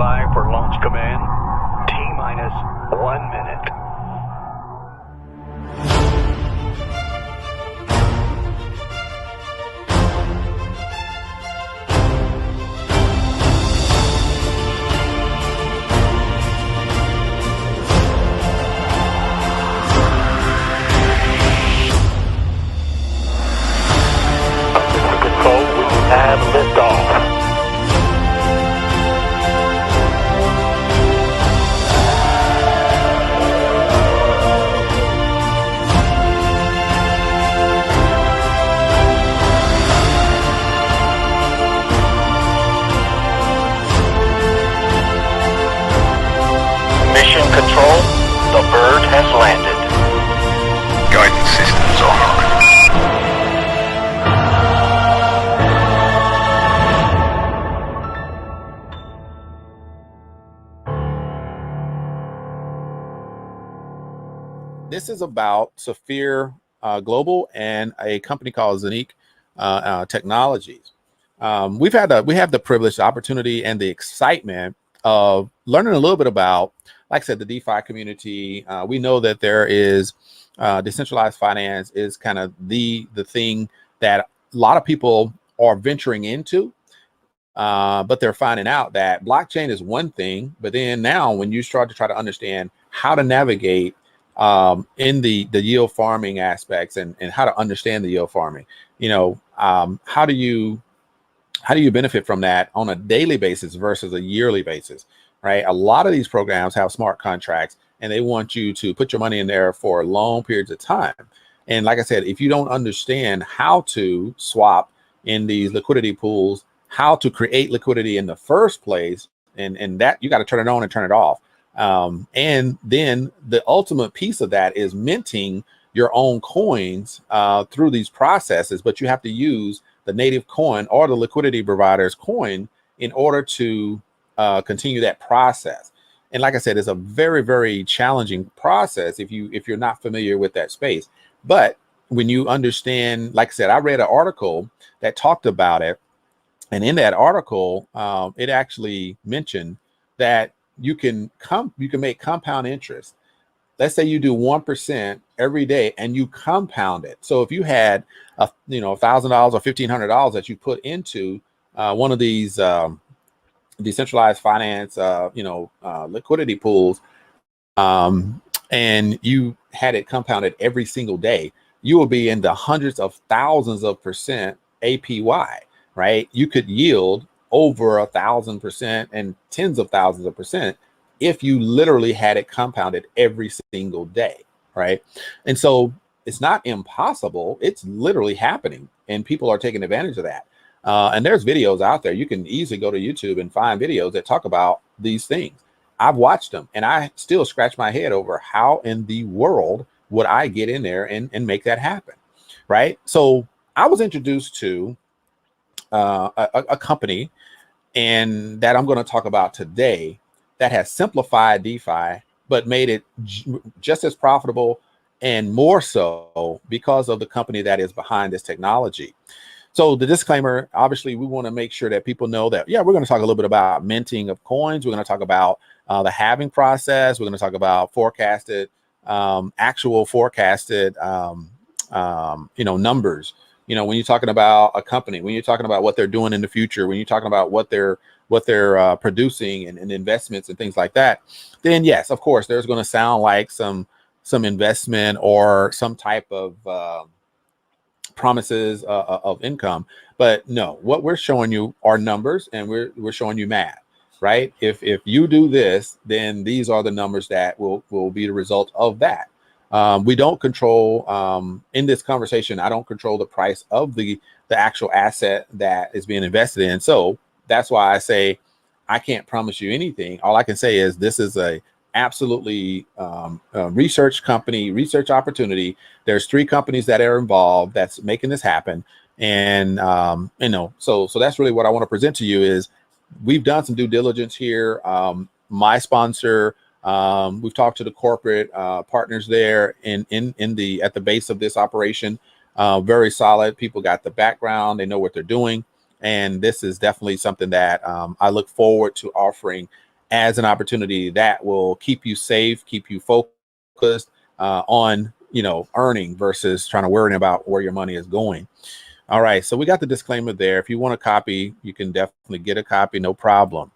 by for launch command. T-minus 1 minute. Control, we have liftoff. Mission control, the bird has landed. Guidance systems on. This is about Saphir Global and a company called Zeniq Technologies. We have the privilege, the opportunity, and the excitement of learning a little bit about, like I said, the DeFi community. We know that there is decentralized finance is kind of the thing that a lot of people are venturing into, but they're finding out that blockchain is one thing, but then now when you start to try to understand how to navigate in the yield farming aspects and how to understand the yield farming, how do you benefit from that on a daily basis versus a yearly basis, right? A lot of these programs have smart contracts and they want you to put your money in there for long periods of time. And like I said, if you don't understand how to swap in these liquidity pools, how to create liquidity in the first place, and that you got to turn it on and turn it off. And then the ultimate piece of that is minting your own coins through these processes, but you have to use the native coin or the liquidity provider's coin in order to continue that process. And like I said, it's a very, very challenging process if you're not familiar with that space. But when you understand, like I said, I read an article that talked about it, and in that article, it actually mentioned that you can make compound interest. Let's say you do 1% every day and you compound it. So if you had $1,000 or $1,500 that you put into one of these decentralized finance liquidity pools, and you had it compounded every single day, you will be in the hundreds of thousands of percent APY, right? You could yield over 1,000% and tens of thousands of percent if you literally had it compounded every single day, right? And so it's not impossible, it's literally happening, and people are taking advantage of that. And there's videos out there. You can easily go to YouTube and find videos that talk about these things. I've watched them and I still scratch my head over how in the world would I get in there and make that happen, right? So I was introduced to a company and that I'm going to talk about today that has simplified DeFi, but made it just as profitable and more so because of the company that is behind this technology. So the disclaimer, obviously, we want to make sure that people know that, yeah, we're going to talk a little bit about minting of coins. We're going to talk about the halving process. We're going to talk about actual forecasted, numbers. When you're talking about a company, when you're talking about what they're doing in the future, when you're talking about what they're producing and investments and things like that, then yes, of course, there's going to sound like some investment or some type of promises of income. But no, what we're showing you are numbers, and we're showing you math, right? If you do this, then these are the numbers that will be the result of that. We don't control, in this conversation, I don't control the price of the actual asset that is being invested in. So that's why I say I can't promise you anything. All I can say is this is a absolutely research opportunity. There's 3 companies that are involved that's making this happen. And, so that's really what I want to present to you is we've done some due diligence here. My sponsor, we've talked to the corporate partners there at the base of this operation. Very solid people, got the background, they know what they're doing. And this is definitely something that I look forward to offering as an opportunity that will keep you safe, keep you focused on, earning versus trying to worry about where your money is going. All right, so we got the disclaimer there. If you want a copy, you can definitely get a copy, no problem.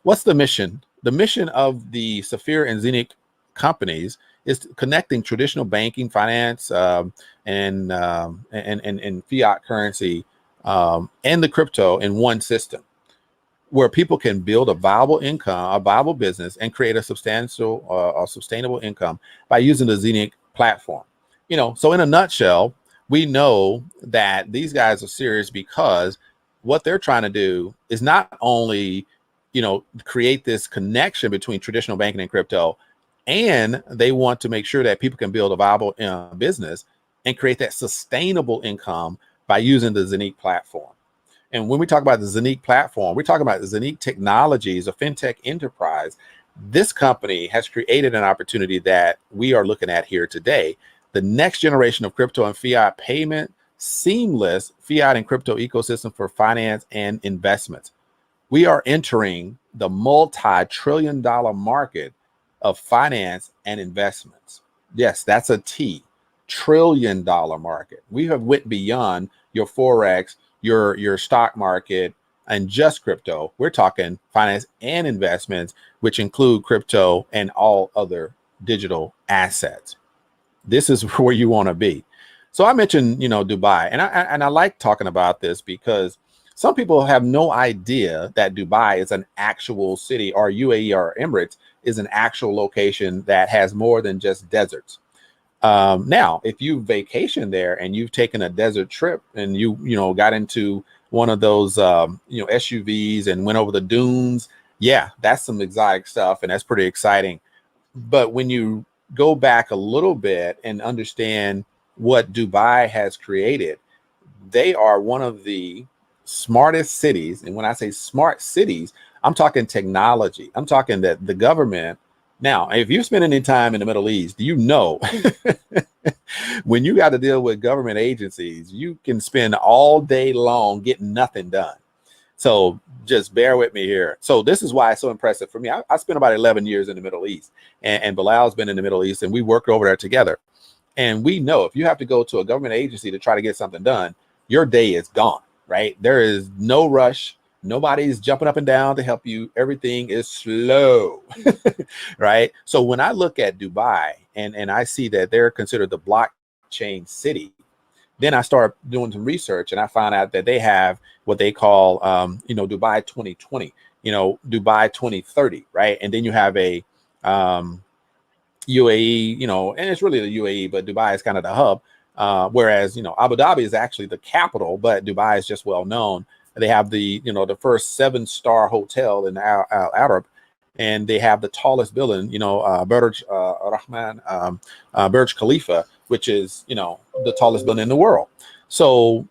What's the mission? The mission of the Saphir and Zeniq companies is connecting traditional banking, finance, and fiat currency and the crypto in one system, where people can build a viable income, a viable business, and create a substantial or sustainable income by using the Zeniq platform. So in a nutshell, we know that these guys are serious because what they're trying to do is not only, create this connection between traditional banking and crypto, and they want to make sure that people can build a viable business and create that sustainable income by using the Zeniq platform. And when we talk about the Zeniq platform, we're talking about the Zeniq Technologies, a fintech enterprise. This company has created an opportunity that we are looking at here today. The next generation of crypto and fiat payment, seamless fiat and crypto ecosystem for finance and investments. We are entering the multi-trillion-dollar market of finance and investments. Yes, that's a T, trillion-dollar market. We have went beyond your Forex, your stock market, and just crypto. We're talking finance and investments, which include crypto and all other digital assets. This is where you want to be. So I mentioned, Dubai, and I like talking about this because some people have no idea that Dubai is an actual city, or UAE or Emirates is an actual location that has more than just deserts. Now, if you vacation there and you've taken a desert trip and you got into one of those SUVs and went over the dunes, yeah, that's some exotic stuff, and that's pretty exciting. But when you go back a little bit and understand what Dubai has created, they are one of the smartest cities. And when I say smart cities, I'm talking technology. I'm talking that the government. Now, if you spend any time in the Middle East, when you got to deal with government agencies, you can spend all day long getting nothing done. So just bear with me here. So this is why it's so impressive for me. I spent about 11 years in the Middle East, and Bilal's been in the Middle East, and we worked over there together. And we know if you have to go to a government agency to try to get something done, your day is gone, right? There is no rush. Nobody's jumping up and down to help you. Everything is slow, right? So when I look at Dubai and I see that they're considered the blockchain city, then I start doing some research and I found out that they have what they call, Dubai 2020, Dubai 2030, right? And then you have a UAE, and it's really the UAE, but Dubai is kind of the hub. Whereas, Abu Dhabi is actually the capital, but Dubai is just well known. They have the, the first 7-star hotel in Al Arab, and they have the tallest building, Burj Rahman, Burj Khalifa, which is, the tallest building in the world. So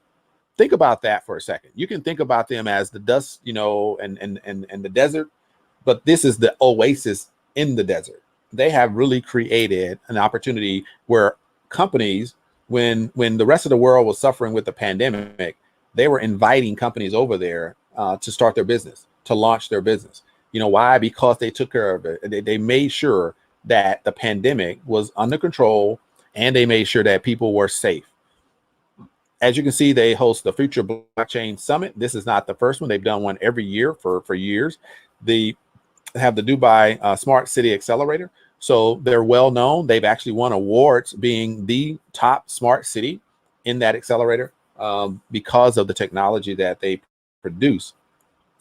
think about that for a second. You can think about them as the dust, and the desert, but this is the oasis in the desert. They have really created an opportunity where companies, when the rest of the world was suffering with the pandemic, they were inviting companies over there to start their business, to launch their business. Why? Because they took care of it. They made sure that the pandemic was under control, and they made sure that people were safe. As you can see, they host the Future Blockchain Summit. This is not the first one. They've done one every year for years. They have the Dubai Smart City Accelerator. So they're well known. They've actually won awards being the top smart city in that accelerator because of the technology that they produce.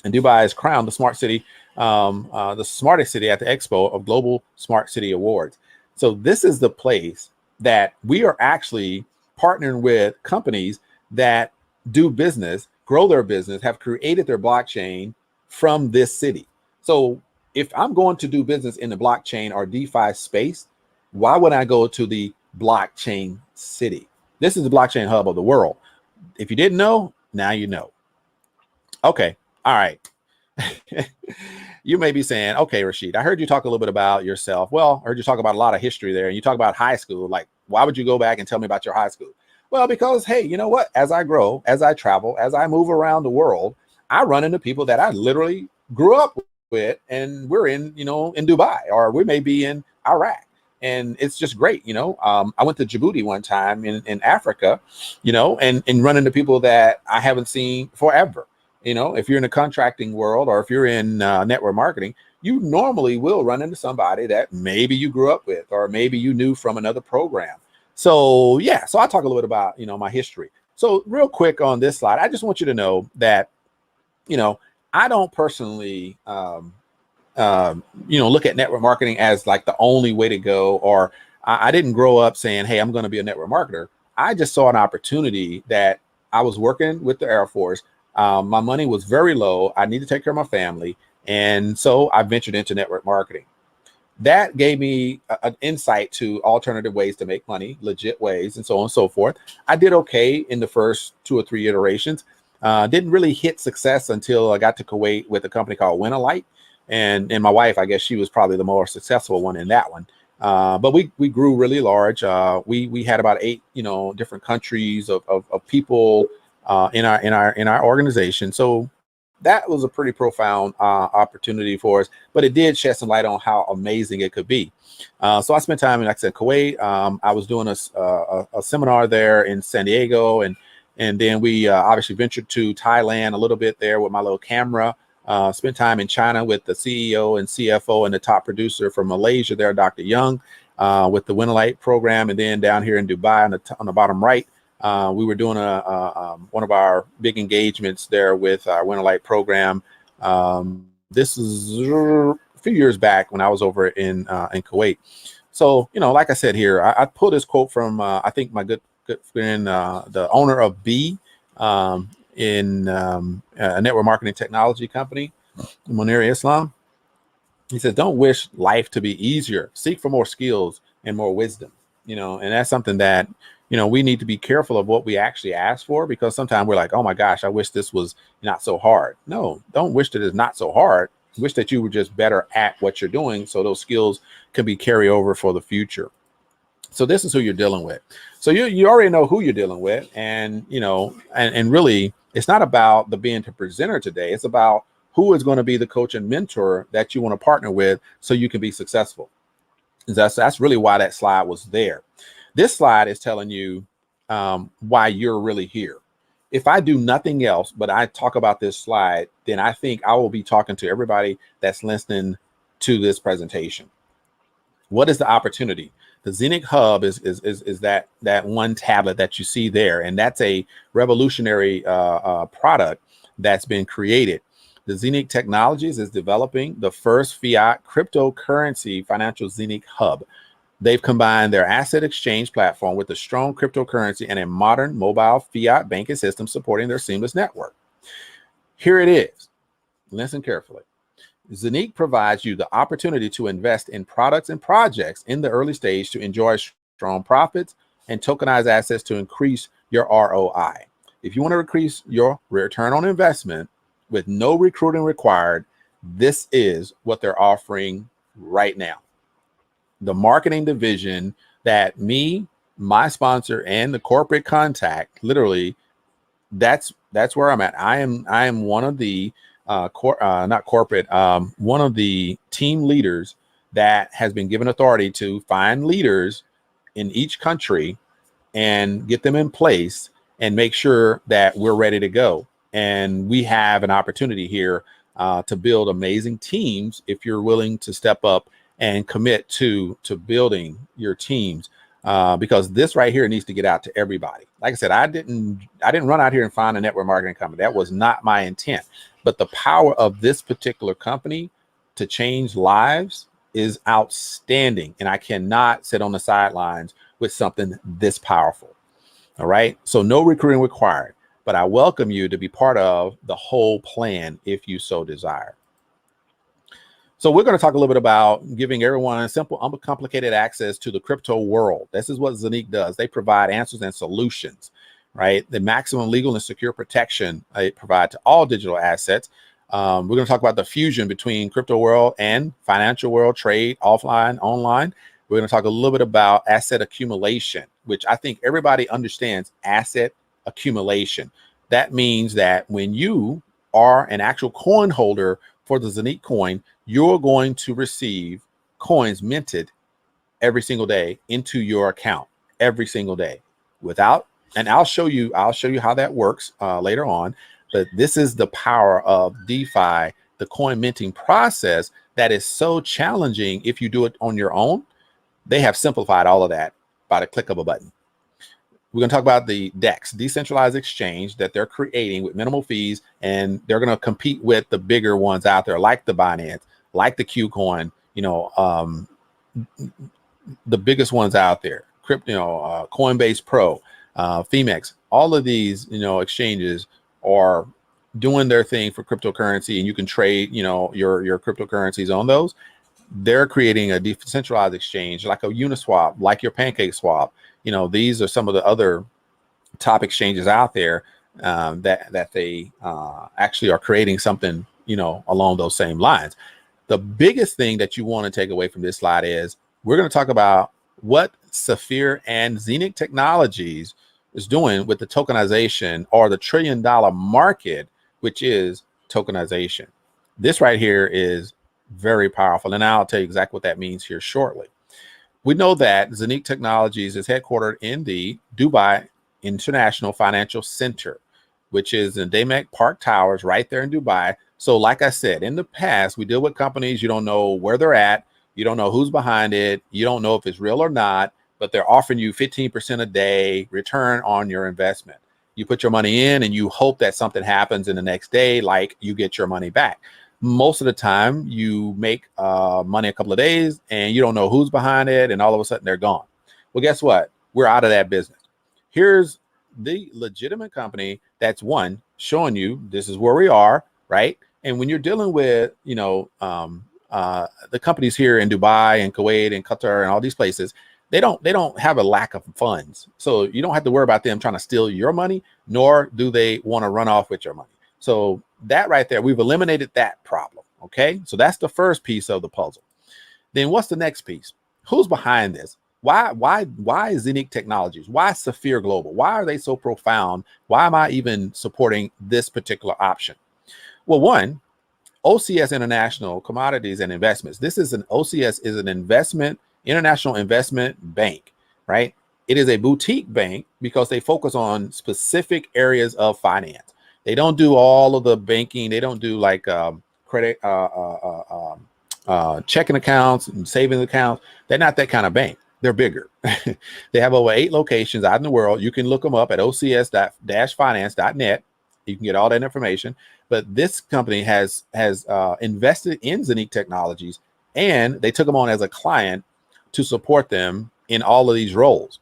And Dubai is crowned the smart city, the smartest city at the Expo of Global Smart City Awards. So this is the place that we are actually partnering with companies that do business, grow their business, have created their blockchain from this city. So if I'm going to do business in the blockchain or DeFi space, why would I go to the blockchain city? This is the blockchain hub of the world. If you didn't know, now you know. Okay. All right. You may be saying, okay, Rashid, I heard you talk a little bit about yourself. Well, I heard you talk about a lot of history there, and you talk about high school. Like, why would you go back and tell me about your high school? Well, because, hey, you know what? As I grow, as I travel, as I move around the world, I run into people that I literally grew up with, and we're in, in Dubai, or we may be in Iraq. And it's just great. I went to Djibouti one time in Africa, and run into people that I haven't seen forever. If you're in the contracting world, or if you're in network marketing, you normally will run into somebody that maybe you grew up with, or maybe you knew from another program. So yeah, so I'll talk a little bit about, my history. So real quick on this slide, I just want you to know that, I don't personally, look at network marketing as like the only way to go, or I didn't grow up saying, hey, I'm going to be a network marketer. I just saw an opportunity that I was working with the Air Force. My money was very low. I need to take care of my family. And so I ventured into network marketing. That gave me an insight to alternative ways to make money, legit ways, and so on and so forth. I did okay in the first 2 or 3 iterations. Didn't really hit success until I got to Kuwait with a company called Winalight. And my wife, I guess she was probably the more successful one in that one. But we grew really large. We had about 8, different countries of people in our organization. So that was a pretty profound opportunity for us. But it did shed some light on how amazing it could be. So I spent time in, like I said, Kuwait. I was doing a seminar there in San Diego, and then we obviously ventured to Thailand a little bit there with my little camera. Spent time in China with the CEO and CFO and the top producer from Malaysia there, Dr. Young, with the Winalight program. And then down here in Dubai on the bottom right, we were doing one of our big engagements there with our Winalight program. This is a few years back when I was over in Kuwait. So, like I said here, I pulled this quote from, I think my good friend, the owner of B, in a network marketing technology company, Munir Islam. He says, don't wish life to be easier. Seek for more skills and more wisdom. And that's something that, we need to be careful of what we actually ask for, because sometimes we're like, oh my gosh, I wish this was not so hard. No, don't wish that it's not so hard. Wish that you were just better at what you're doing, so those skills can be carry over for the future. So this is who you're dealing with. So you already know who you're dealing with. And, and really, it's not about the being the presenter today. It's about who is going to be the coach and mentor that you want to partner with so you can be successful. That's really why that slide was there. This slide is telling you why you're really here. If I do nothing else, but I talk about this slide, then I think I will be talking to everybody that's listening to this presentation. What is the opportunity? The Zeniq Hub is that one tablet that you see there, and that's a revolutionary product that's been created. The Zeniq Technologies is developing the first fiat cryptocurrency financial Zeniq Hub. They've combined their asset exchange platform with a strong cryptocurrency and a modern mobile fiat banking system supporting their seamless network. Here it is. Listen carefully. Zeniq provides you the opportunity to invest in products and projects in the early stage to enjoy strong profits and tokenized assets to increase your ROI. If you want to increase your return on investment with no recruiting required, this is what they're offering right now. The marketing division that me, my sponsor, and the corporate contact, literally, that's where I'm at. I am one of the one of the team leaders that has been given authority to find leaders in each country and get them in place and make sure that we're ready to go. And we have an opportunity here to build amazing teams if you're willing to step up and commit to building your teams, because this right here needs to get out to everybody. Like I said, I didn't run out here and find a network marketing company. That was not my intent. But the power of this particular company to change lives is outstanding. And I cannot sit on the sidelines with something this powerful. All right. So no recruiting required, but I welcome you to be part of the whole plan if you so desire. So we're going to talk a little bit about giving everyone simple, uncomplicated access to the crypto world. This is what Zeniq does. They provide answers and solutions, right? The maximum legal and secure protection they provide to all digital assets. We're going to talk about the fusion between crypto world and financial world, trade, offline, online. We're going to talk a little bit about asset accumulation, which I think everybody understands asset accumulation. That means that when you are an actual coin holder for the Zeniq coin, you're going to receive coins minted every single day into your account every single day without, and I'll show you how that works later on. But this is the power of DeFi, the coin minting process that is so challenging if you do it on your own. They have simplified all of that by the click of a button. We're going to talk about the DEX, decentralized exchange, that they're creating with minimal fees, and they're going to compete with the bigger ones out there, like the Binance, like the Qcoin, the biggest ones out there, Coinbase Pro, Femex. All of these, exchanges are doing their thing for cryptocurrency, and you can trade, your cryptocurrencies on those. They're creating a decentralized exchange like a Uniswap, like your Pancake Swap. These are some of the other top exchanges out there that they actually are creating something, along those same lines. The biggest thing that you want to take away from this slide is we're going to talk about what Saphir and Zeniq Technologies is doing with the tokenization, or the $1 trillion market, which is tokenization. This right here is very powerful, and I'll tell you exactly what that means here shortly. We know that Zeniq Technologies is headquartered in the Dubai International Financial Center, which is in Zeniq Park Towers right there in Dubai. So like I said, in the past, we deal with companies, you don't know where they're at, you don't know who's behind it, you don't know if it's real or not, but they're offering you 15% a day return on your investment. You put your money in and you hope that something happens in the next day, like you get your money back. Most of the time you make money a couple of days and you don't know who's behind it, and all of a sudden they're gone. Well, guess what? We're out of that business. Here's the legitimate company that's showing you this is where we are, right? And when you're dealing with, the companies here in Dubai and Kuwait and Qatar and all these places, they don't have a lack of funds. So you don't have to worry about them trying to steal your money, nor do they want to run off with your money. So that right there, we've eliminated that problem. Okay, so that's the first piece of the puzzle. Then what's the next piece? Who's behind this? Why Zeniq Technologies? Why Saphir Global? Why are they so profound? Why am I even supporting this particular option? Well, one, OCS International Commodities and Investments. OCS is an international investment bank, right? It is a boutique bank because they focus on specific areas of finance. They don't do all of the banking. They don't do like credit, checking accounts and savings accounts. They're not that kind of bank. They're bigger. They have over 8 locations out in the world. You can look them up at ocs-finance.net. You can get all that information. But this company has invested in Zeniq Technologies, and they took them on as a client to support them in all of these roles.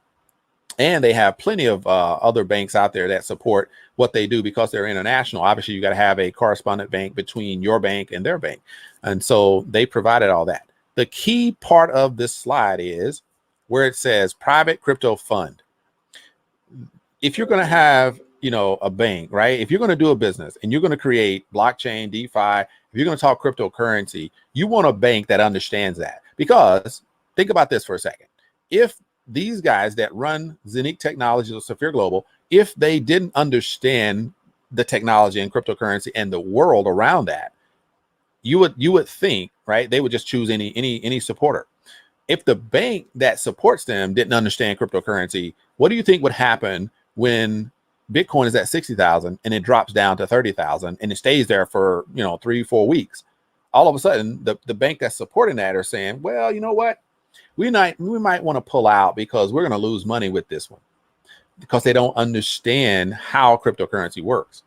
And they have plenty of other banks out there that support what they do because they're international. Obviously, you got to have a correspondent bank between your bank and their bank. And so they provided all that. The key part of this slide is where it says private crypto fund. If you're going to have, a bank, right? If you're going to do a business and you're going to create blockchain, DeFi, if you're going to talk cryptocurrency, you want a bank that understands that. Because think about this for a second. If these guys that run Zeniq Technologies or Saphir Global, if they didn't understand the technology and cryptocurrency and the world around that, you would think, right, they would just choose any supporter. If the bank that supports them didn't understand cryptocurrency, what do you think would happen when Bitcoin is at 60,000 and it drops down to 30,000 and it stays there for 3-4 weeks? All of a sudden, the bank that's supporting that are saying, well, you know what? We might want to pull out because we're going to lose money with this one, because they don't understand how cryptocurrency works.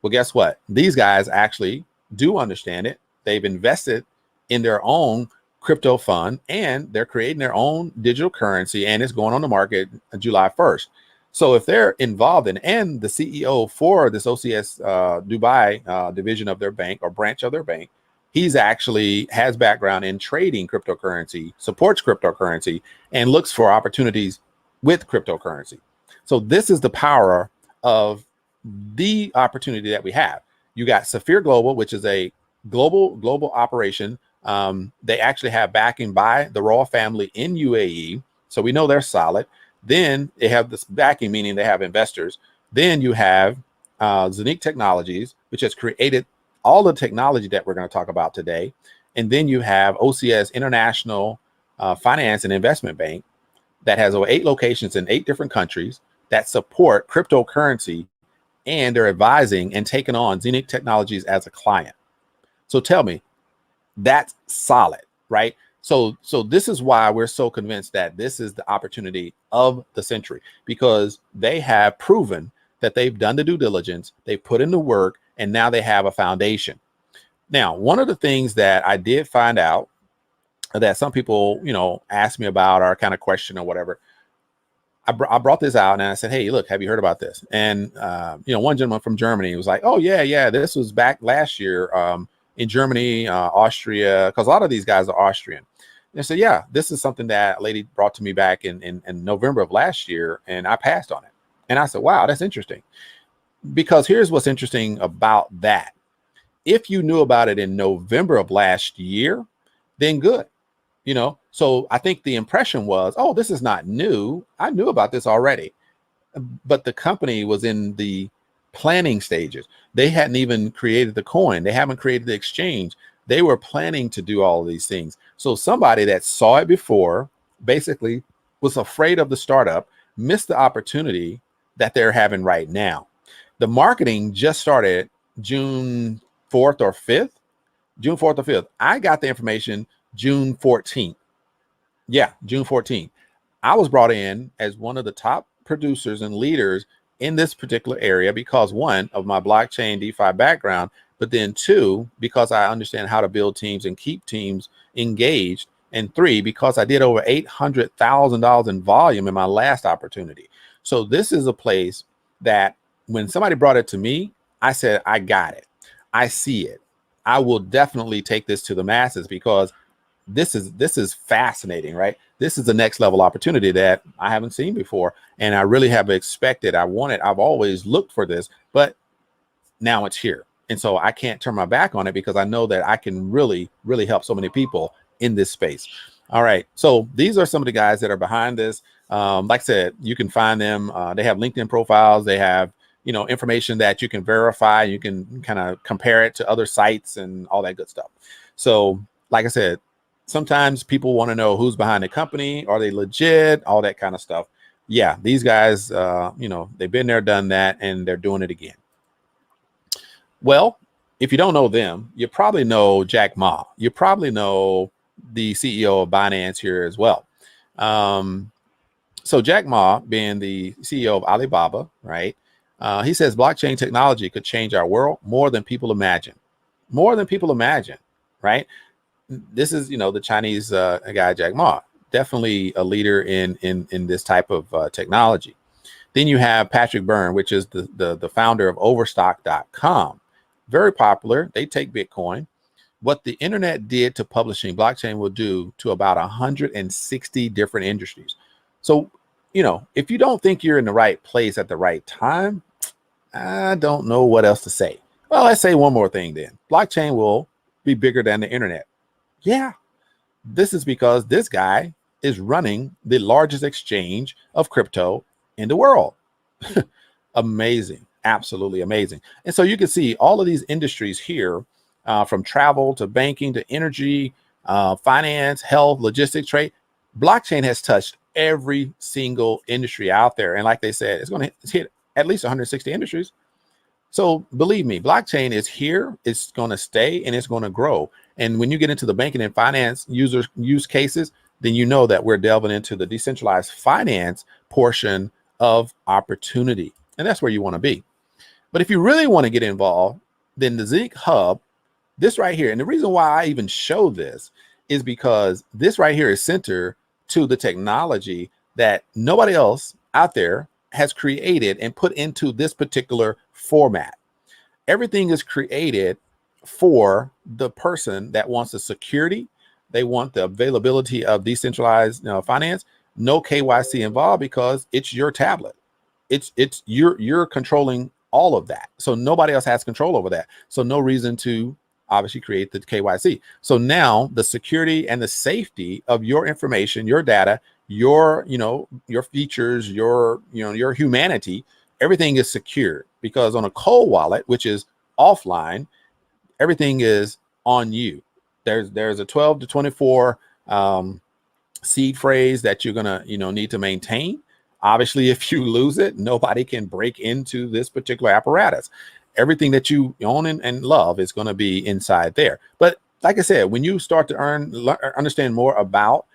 Well, guess what? These guys actually do understand it. They've invested in their own crypto fund, and they're creating their own digital currency, and it's going on the market July 1st. So if they're involved in, and the CEO for this OCS Dubai division of their bank or branch of their bank, he's actually has background in trading cryptocurrency, supports cryptocurrency, and looks for opportunities with cryptocurrency. So this is the power of the opportunity that we have. You got Saphir Global, which is a global operation. They actually have backing by the royal family in UAE. So we know they're solid. Then they have this backing, meaning they have investors. Then you have Zeniq Technologies, which has created all the technology that we're going to talk about today. And then you have OCS International Finance and Investment Bank that has over 8 locations in 8 different countries that support cryptocurrency, and they're advising and taking on Zeniq Technologies as a client. So tell me, that's solid, right? So this is why we're so convinced that this is the opportunity of the century, because they have proven that they've done the due diligence, they put in the work, and now they have a foundation. Now, one of the things that I did find out that some people, ask me about or kind of question or whatever, I brought this out and I said, hey, look, have you heard about this? And, one gentleman from Germany was like, oh, yeah, this was back last year in Germany, Austria, because a lot of these guys are Austrian. And I said, yeah, this is something that a lady brought to me back in November of last year, and I passed on it. And I said, wow, that's interesting. Because here's what's interesting about that. If you knew about it in November of last year, then good. So I think the impression was, oh, this is not new. I knew about this already. But the company was in the planning stages. They hadn't even created the coin. They haven't created the exchange. They were planning to do all of these things. So somebody that saw it before basically was afraid of the startup, missed the opportunity that they're having right now. The marketing just started June 4th or 5th. June 4th or 5th. I got the information June 14th. Yeah, June 14th. I was brought in as one of the top producers and leaders in this particular area because, one, of my blockchain DeFi background, but then 2, because I understand how to build teams and keep teams engaged, and 3, because I did over $800,000 in volume in my last opportunity. So this is a place that when somebody brought it to me, I said, I got it. I see it. I will definitely take this to the masses because this is fascinating, right? This is the next level opportunity that I haven't seen before. And I really have expected, I've always looked for this, but now it's here. And so I can't turn my back on it because I know that I can really, really help so many people in this space. All right. So these are some of the guys that are behind this. Like I said, you can find them. They have LinkedIn profiles. They have, information that you can verify. You can kind of compare it to other sites and all that good stuff. So like I said, sometimes people want to know who's behind the company. Are they legit? All that kind of stuff. Yeah, these guys, they've been there, done that, and they're doing it again. Well, if you don't know them, you probably know Jack Ma. You probably know the CEO of Binance here as well. So Jack Ma, being the CEO of Alibaba, right? He says blockchain technology could change our world more than people imagine. More than people imagine, right? This is, the Chinese guy, Jack Ma, definitely a leader in this type of technology. Then you have Patrick Byrne, which is the founder of Overstock.com. Very popular. They take Bitcoin. What the internet did to publishing, blockchain will do to about 160 different industries. So, if you don't think you're in the right place at the right time, I don't know what else to say. Well, let's say one more thing then. Blockchain will be bigger than the internet. Yeah, this is because this guy is running the largest exchange of crypto in the world. Amazing. Absolutely amazing. And so you can see all of these industries here, from travel to banking to energy, finance, health, logistics, trade. Blockchain has touched every single industry out there. And like they said, it's going to hit at least 160 industries. So believe me, blockchain is here, it's going to stay, and it's going to grow. And when you get into the banking and finance use cases, then you know that we're delving into the decentralized finance portion of opportunity. And that's where you want to be. But if you really want to get involved, then the Zeniq Hub, this right here, and the reason why I even show this is because this right here is center to the technology that nobody else out there has created and put into this particular format. Everything is created for the person that wants the security. They want the availability of decentralized finance, no KYC involved because it's your tablet. You're controlling all of that. So nobody else has control over that. So no reason to obviously create the KYC. So now the security and the safety of your information, your data, your features, your humanity everything is secure, because on a cold wallet, which is offline, everything is on you. There's a 12 to 24 seed phrase that you're gonna need to maintain. Obviously, if you lose it, nobody can break into this particular apparatus. Everything that you own and love is going to be inside there. But like I said, when you start to understand more about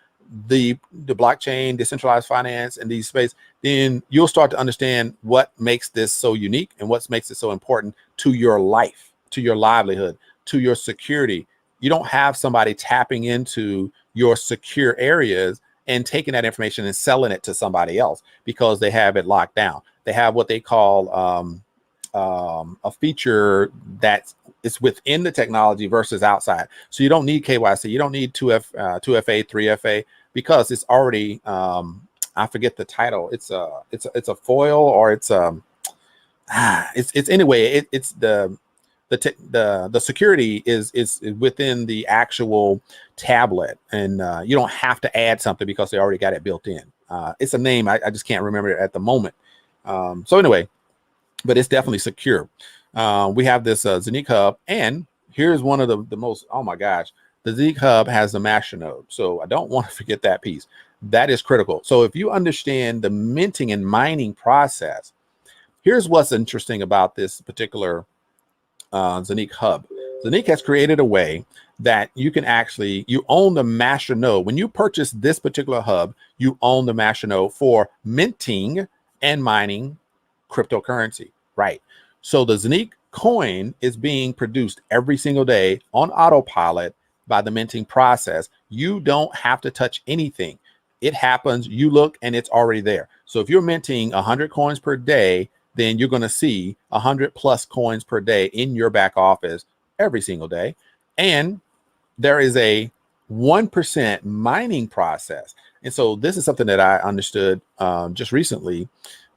the blockchain, decentralized finance, and these space, then you'll start to understand what makes this so unique and what makes it so important to your life, to your livelihood, to your security. You don't have somebody tapping into your secure areas and taking that information and selling it to somebody else because they have it locked down. They have what they call a feature that is within the technology versus outside. So you don't need KYC, you don't need 2FA, 3FA, because it's already I forget the title. It's a foil, or it's anyway. It's the security is within the actual tablet, and you don't have to add something because they already got it built in. It's a name I just can't remember it at the moment. So anyway, but it's definitely secure. We have this Zeniq hub, and here's one of the most, oh my gosh, the Zeniq hub has the master node. So I don't want to forget that piece. That is critical. So if you understand the minting and mining process, here's what's interesting about this particular Zeniq hub. Zeniq has created a way that you can you own the master node. When you purchase this particular hub, you own the master node for minting and mining cryptocurrency, right? So the Zeniq coin is being produced every single day on autopilot by the minting process. You don't have to touch anything. It happens, you look, and it's already there. So if you're minting 100 coins per day, then you're going to see 100 plus coins per day in your back office every single day. And there is a 1% mining process. And so this is something that I understood just recently,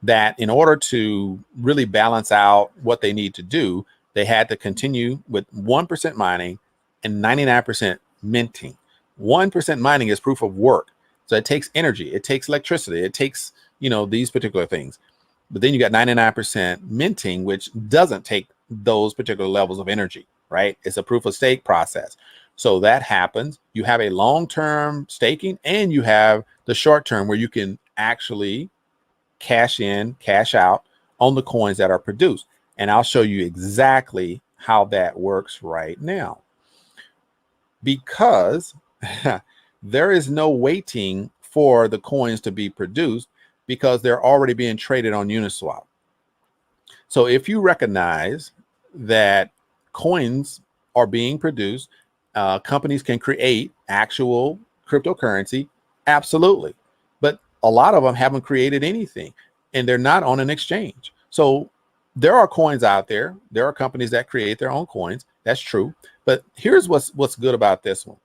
that in order to really balance out what they need to do, they had to continue with 1% mining and 99% minting. 1% mining is proof of work. So it takes energy, it takes electricity, it takes, these particular things. But then you got 99% minting, which doesn't take those particular levels of energy, right? It's a proof of stake process. So that happens. You have a long-term staking, and you have the short term where you can actually cash in, cash out on the coins that are produced. And I'll show you exactly how that works right now. Because there is no waiting for the coins to be produced, because they're already being traded on Uniswap. So if you recognize that coins are being produced, companies can create actual cryptocurrency, absolutely. But a lot of them haven't created anything, and they're not on an exchange. So there are coins out there. There are companies that create their own coins. That's true. But here's what's good about this one.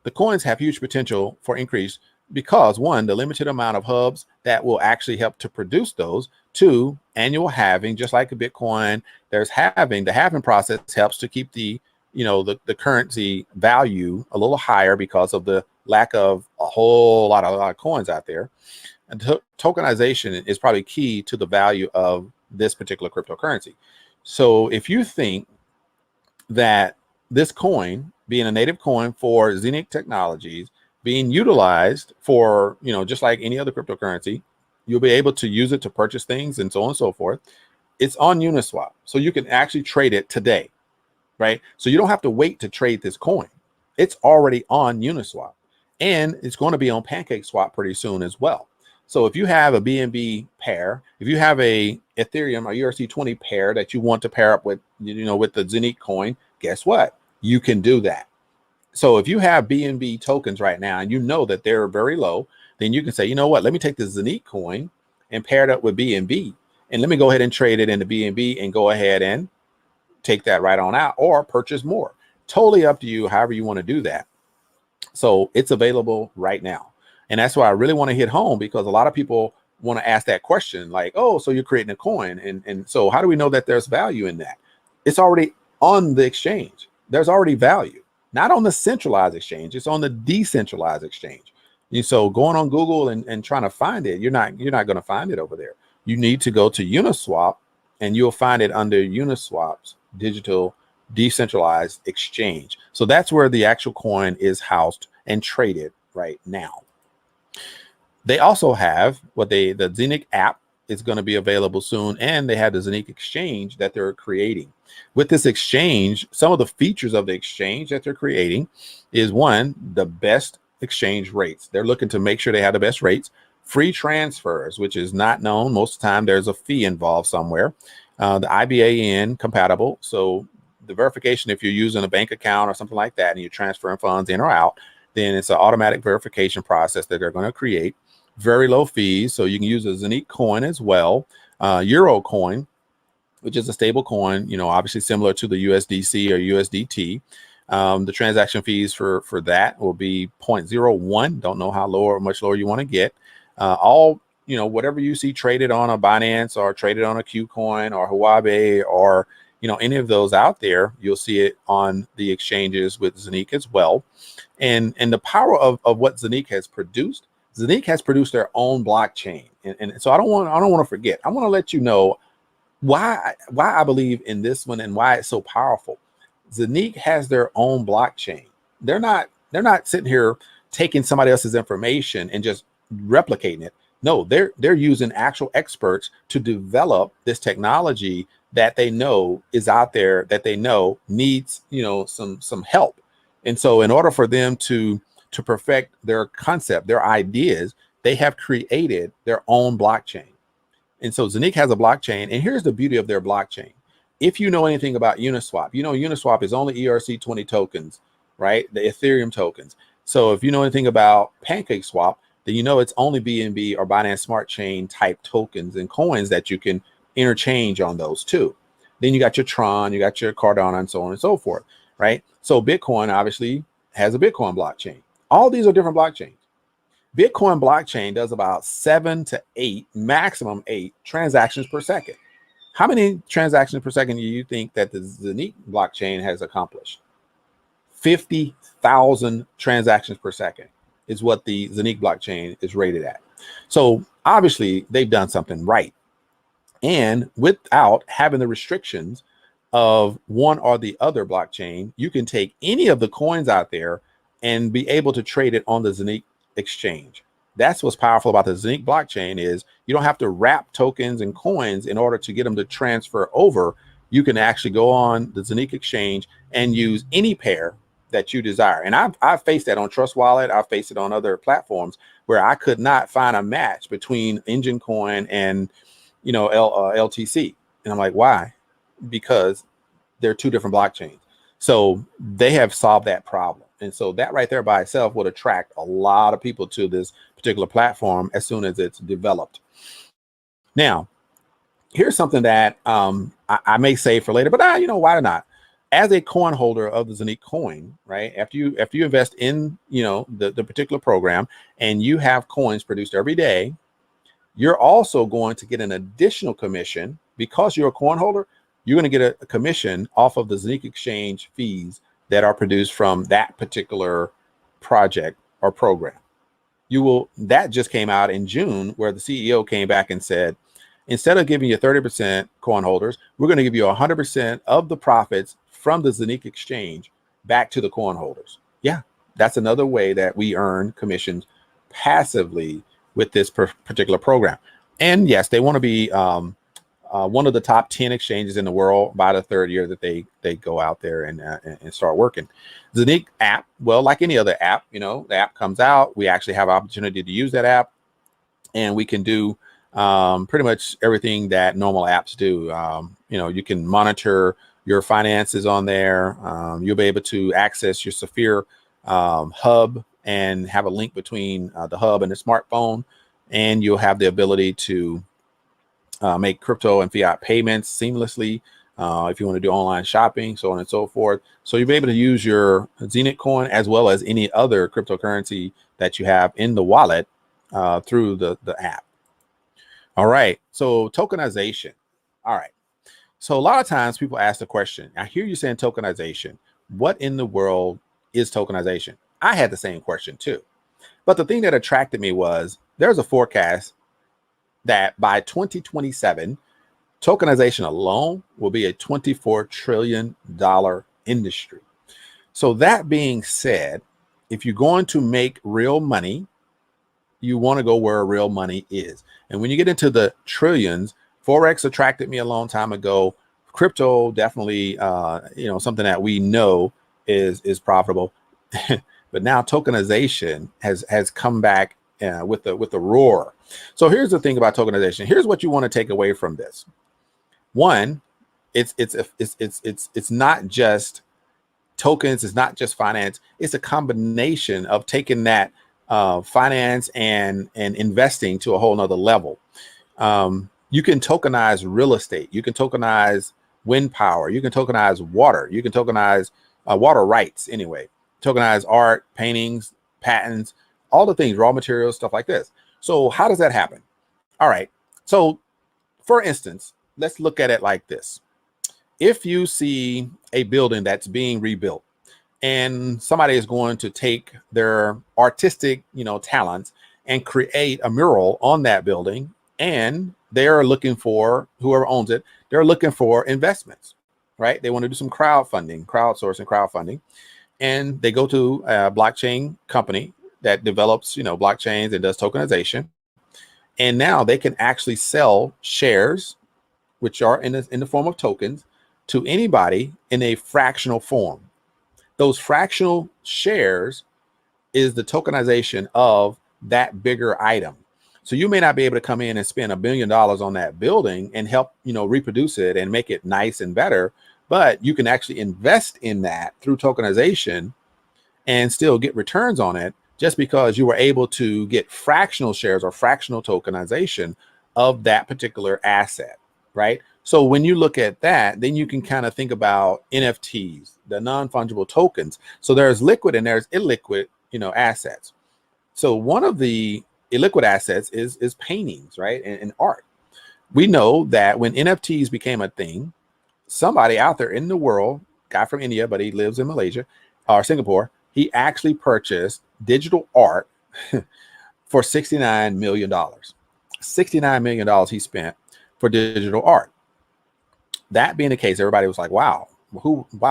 The coins have huge potential for increase because, one, the limited amount of hubs that will actually help to produce those. Two, annual halving, just like a Bitcoin, there's halving. The halving process helps to keep the currency value a little higher because of the lack of a lot of coins out there. And tokenization is probably key to the value of this particular cryptocurrency. So if you think that this coin, being a native coin for Zeniq Technologies, being utilized for, just like any other cryptocurrency, you'll be able to use it to purchase things and so on and so forth. It's on Uniswap. So you can actually trade it today, right? So you don't have to wait to trade this coin. It's already on Uniswap, and it's going to be on PancakeSwap pretty soon as well. So if you have a BNB pair, if you have a Ethereum or ERC20 pair that you want to pair up with, with the Zeniq coin, guess what? You can do that. So if you have BNB tokens right now and you know that they're very low, then you can say, you know what, let me take the Zeniq coin and pair it up with BNB, and let me go ahead and trade it into BNB and go ahead and take that right on out, or purchase more. Totally up to you, however you want to do that. So it's available right now. And that's why I really want to hit home, because a lot of people want to ask that question, like, oh, so you're creating a coin. And so how do we know that there's value in that? It's already on the exchange. There's already value, not on the centralized exchange. It's on the decentralized exchange. And so going on Google and trying to find it, you're not going to find it over there. you need to go to Uniswap, and you'll find it under Uniswap's digital decentralized exchange. So that's where the actual coin is housed and traded right now. They also have the Zeniq app is going to be available soon, and they have the Zeniq exchange that they're creating. With this exchange, some of the features of the exchange that they're creating is, one, the best exchange rates. They're looking to make sure they have the best rates. Free transfers, which is not known. Most of the time there's a fee involved somewhere. The IBAN compatible. So the verification, if you're using a bank account or something like that and you're transferring funds in or out, then it's an automatic verification process that they're going to create. Very low fees. So you can use a Zeniq coin as well. Euro coin, which is a stable coin, obviously similar to the USDC or USDT. The transaction fees for that will be 0.01. Don't know how low or much lower you want to get. Whatever you see traded on a Binance or traded on a KuCoin or Huobi or, any of those out there, you'll see it on the exchanges with Zeniq as well. And the power of what Zeniq has produced their own blockchain. And so I don't want to forget. I want to let you know why I believe in this one and why it's so powerful. Zeniq has their own blockchain. They're not sitting here taking somebody else's information and just replicating it. No, they're using actual experts to develop this technology that they know is out there, that they know needs, some help. And so in order for them to perfect their concept, their ideas, they have created their own blockchain. And so Zeniq has a blockchain, and here's the beauty of their blockchain. If you know anything about Uniswap, Uniswap is only ERC20 tokens, right? The Ethereum tokens. So if you know anything about PancakeSwap, then it's only BNB or Binance Smart Chain type tokens and coins that you can interchange on those too. Then you got your Tron, you got your Cardano, and so on and so forth, right? So Bitcoin obviously has a Bitcoin blockchain. All these are different blockchains. Bitcoin blockchain does about 7 to 8, maximum 8 transactions per second. How many transactions per second do you think that the Zeniq blockchain has accomplished? 50,000 transactions per second is what the Zeniq blockchain is rated at. So obviously they've done something right. And without having the restrictions of one or the other blockchain, you can take any of the coins out there and be able to trade it on the Zeniq exchange. That's what's powerful about the Zeniq blockchain is you don't have to wrap tokens and coins in order to get them to transfer over. You can actually go on the Zeniq exchange and use any pair that you desire. And I've faced that on Trust Wallet. I've faced it on other platforms where I could not find a match between Engine Coin and LTC. And I'm like, why? Because they're two different blockchains. So they have solved that problem. And so that right there by itself would attract a lot of people to this particular platform as soon as it's developed. Now, here's something that I may save for later, but why not? As a coin holder of the Zeniq coin, right? After you invest in the particular program and you have coins produced every day, you're also going to get an additional commission because you're a coin holder. You're going to get a commission off of the Zeniq exchange fees that are produced from that particular project or program. That just came out in June, where the CEO came back and said, instead of giving you 30% coin holders, we're going to give you 100% of the profits from the Zeniq exchange back to the coin holders. Yeah, that's another way that we earn commissions passively with this particular program. And yes, they want to be one of the top 10 exchanges in the world by the third year that they go out there and start working. Zeniq app, well, like any other app, the app comes out. We actually have opportunity to use that app, and we can do pretty much everything that normal apps do. You can monitor your finances on there. You'll be able to access your Saphir hub and have a link between the hub and the smartphone, and you'll have the ability to make crypto and fiat payments seamlessly if you want to do online shopping, so on and so forth. So you'll be able to use your Zeniq coin as well as any other cryptocurrency that you have in the wallet through the app. All right, so tokenization. All right, so a lot of times people ask the question, I hear you saying tokenization. What in the world is tokenization? I had the same question too. But the thing that attracted me was there's a forecast that by 2027, tokenization alone will be a $24 trillion industry. So that being said, if you're going to make real money, you want to go where real money is. And when you get into the trillions, Forex attracted me a long time ago. Crypto definitely, something that we know is profitable. But now tokenization has come back with the roar. So here's the thing about tokenization. Here's what you want to take away from this. One, it's not just tokens. It's not just finance. It's a combination of taking that finance and investing to a whole nother level. You can tokenize real estate. You can tokenize wind power. You can tokenize water. You can tokenize water rights anyway. Tokenize art, paintings, patents, all the things, raw materials, stuff like this. So how does that happen? All right. So for instance, let's look at it like this. If you see a building that's being rebuilt and somebody is going to take their artistic, talents and create a mural on that building, and they're looking for, whoever owns it, they're looking for investments, right? They want to do some crowdsourcing, and they go to a blockchain company that develops, blockchains and does tokenization. And now they can actually sell shares, which are in the form of tokens, to anybody in a fractional form. Those fractional shares is the tokenization of that bigger item. So you may not be able to come in and spend $1 billion on that building and help, reproduce it and make it nice and better, but you can actually invest in that through tokenization and still get returns on it just because you were able to get fractional shares or fractional tokenization of that particular asset, right? So when you look at that, then you can kind of think about NFTs, the non-fungible tokens. So there's liquid and there's illiquid, assets. So one of the illiquid assets is paintings, right? And art. We know that when NFTs became a thing, somebody out there in the world, guy from India, but he lives in Malaysia or Singapore, he actually purchased digital art for $69 million. $69 million he spent for digital art. That being the case, everybody was like, wow,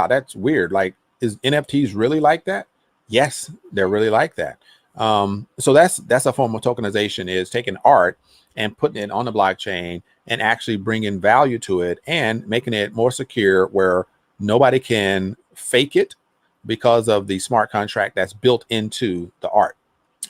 that's weird. Like, is NFTs really like that? Yes, they're really like that. So that's a form of tokenization, is taking art and putting it on the blockchain and actually bringing value to it and making it more secure where nobody can fake it because of the smart contract that's built into the art.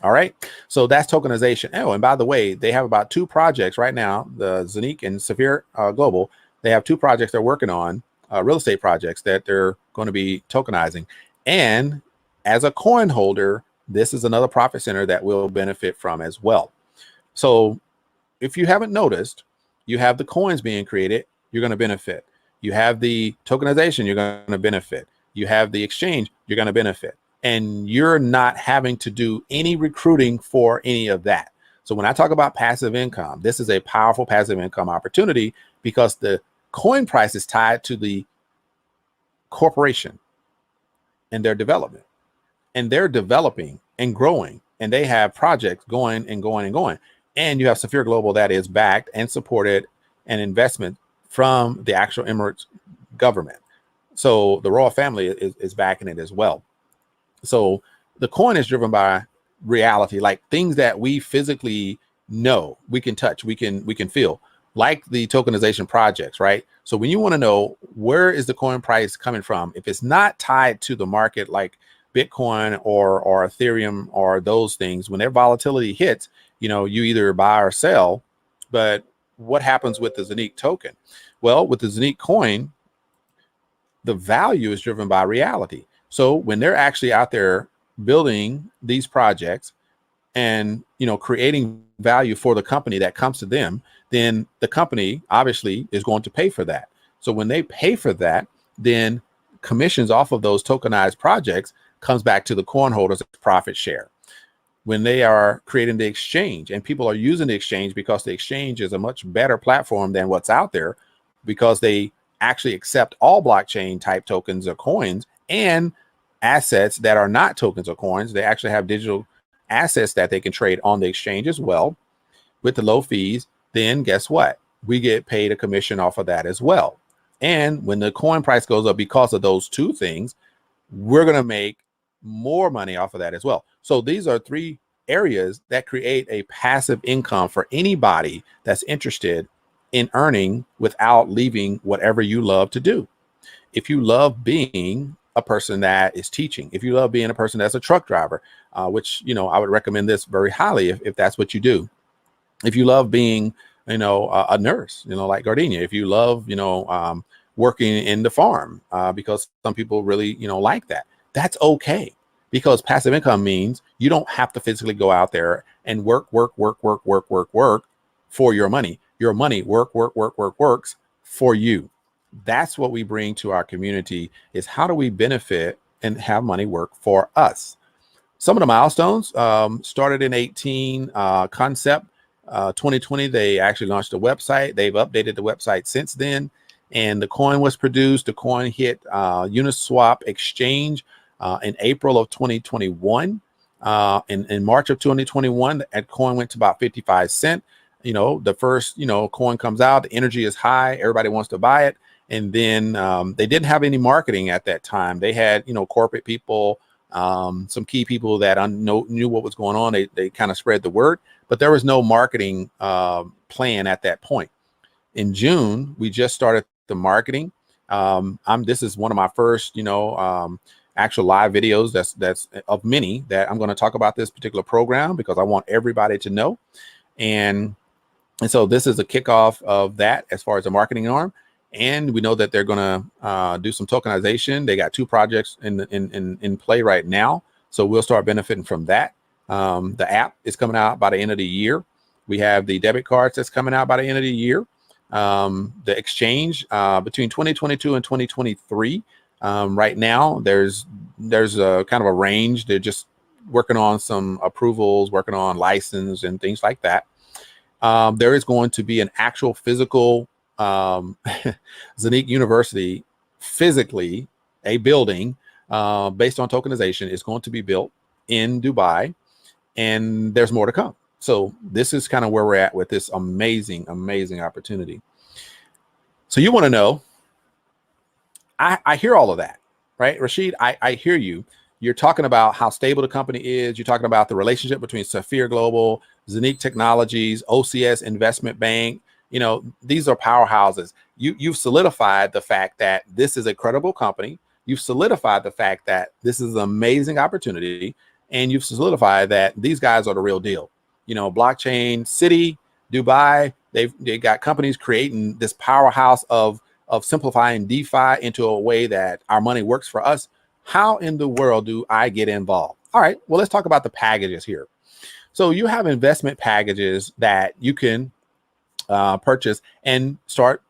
All right. So that's tokenization. Oh, and by the way, they have about 2 projects right now, the Zeniq and Saphir Global. They have 2 projects they're working on, real estate projects that they're going to be tokenizing. And as a coin holder, this is another profit center that will benefit from as well. So if you haven't noticed, you have the coins being created, you're going to benefit. You have the tokenization, you're going to benefit. You have the exchange, you're going to benefit. And you're not having to do any recruiting for any of that. So when I talk about passive income, this is a powerful passive income opportunity because the coin price is tied to the corporation and their development. And they're developing and growing, and they have projects going and going and going. And you have Saphir Global that is backed and supported an investment from the actual Emirates government. So the royal family is backing it as well. So the coin is driven by reality, like things that we physically know, we can touch, we can feel, like the tokenization projects, right? So when you want to know where is the coin price coming from, if it's not tied to the market like Bitcoin or Ethereum or those things, when their volatility hits, you either buy or sell. But what happens with the Zeniq token? Well, with the Zeniq coin, the value is driven by reality. So when they're actually out there building these projects and creating value for the company that comes to them, then the company obviously is going to pay for that. So when they pay for that, then commissions off of those tokenized projects comes back to the coin holders as profit share. When they are creating the exchange and people are using the exchange because the exchange is a much better platform than what's out there, because they actually accept all blockchain type tokens or coins and assets that are not tokens or coins. They actually have digital assets that they can trade on the exchange as well with the low fees. then guess what? We get paid a commission off of that as well. And when the coin price goes up because of those two things, we're going to make more money off of that as well. So these are three areas that create a passive income for anybody that's interested in earning without leaving whatever you love to do. If you love being a person that is teaching, if you love being a person that's a truck driver, which, I would recommend this very highly if that's what you do. If you love being, a nurse, like Gardenia, if you love, working in the farm, because some people really, like that, that's okay. Because passive income means you don't have to physically go out there and work for your money. Your money works for you. That's what we bring to our community, is how do we benefit and have money work for us? Some of the milestones started in 18, concept 2020. They actually launched a website. They've updated the website since then. And the coin was produced. The coin hit Uniswap exchange in April of 2021. In March of 2021, that coin went to about 55 cents. The first, coin comes out, the energy is high, everybody wants to buy it. And then they didn't have any marketing at that time. They had, corporate people, some key people that knew what was going on. They kind of spread the word, but there was no marketing plan at that point. In June, we just started the marketing. This is one of my first, actual live videos that's of many that I'm going to talk about this particular program, because I want everybody to know. And so this is a kickoff of that as far as the marketing arm. And we know that they're going to do some tokenization. They got two projects in play right now. So we'll start benefiting from that. The app is coming out by the end of the year. We have the debit cards that's coming out by the end of the year. The exchange between 2022 and 2023. Right now, there's a kind of a range. They're just working on some approvals, working on license and things like that. There is going to be an actual physical Zeniq University, physically a building based on tokenization is going to be built in Dubai, and there's more to come. So this is kind of where we're at with this amazing opportunity. So you want to know, I hear all of that, right? Rashid, I hear you. You're talking about how stable the company is. You're talking about the relationship between Saphir Global, Zeniq Technologies, OCS Investment Bank. These are powerhouses. You've solidified the fact that this is a credible company. You've solidified the fact that this is an amazing opportunity. And you've solidified that these guys are the real deal. Blockchain City, Dubai, they got companies creating this powerhouse of simplifying DeFi into a way that our money works for us. How in the world do I get involved? All right, well, let's talk about the packages here. So you have investment packages that you can purchase and start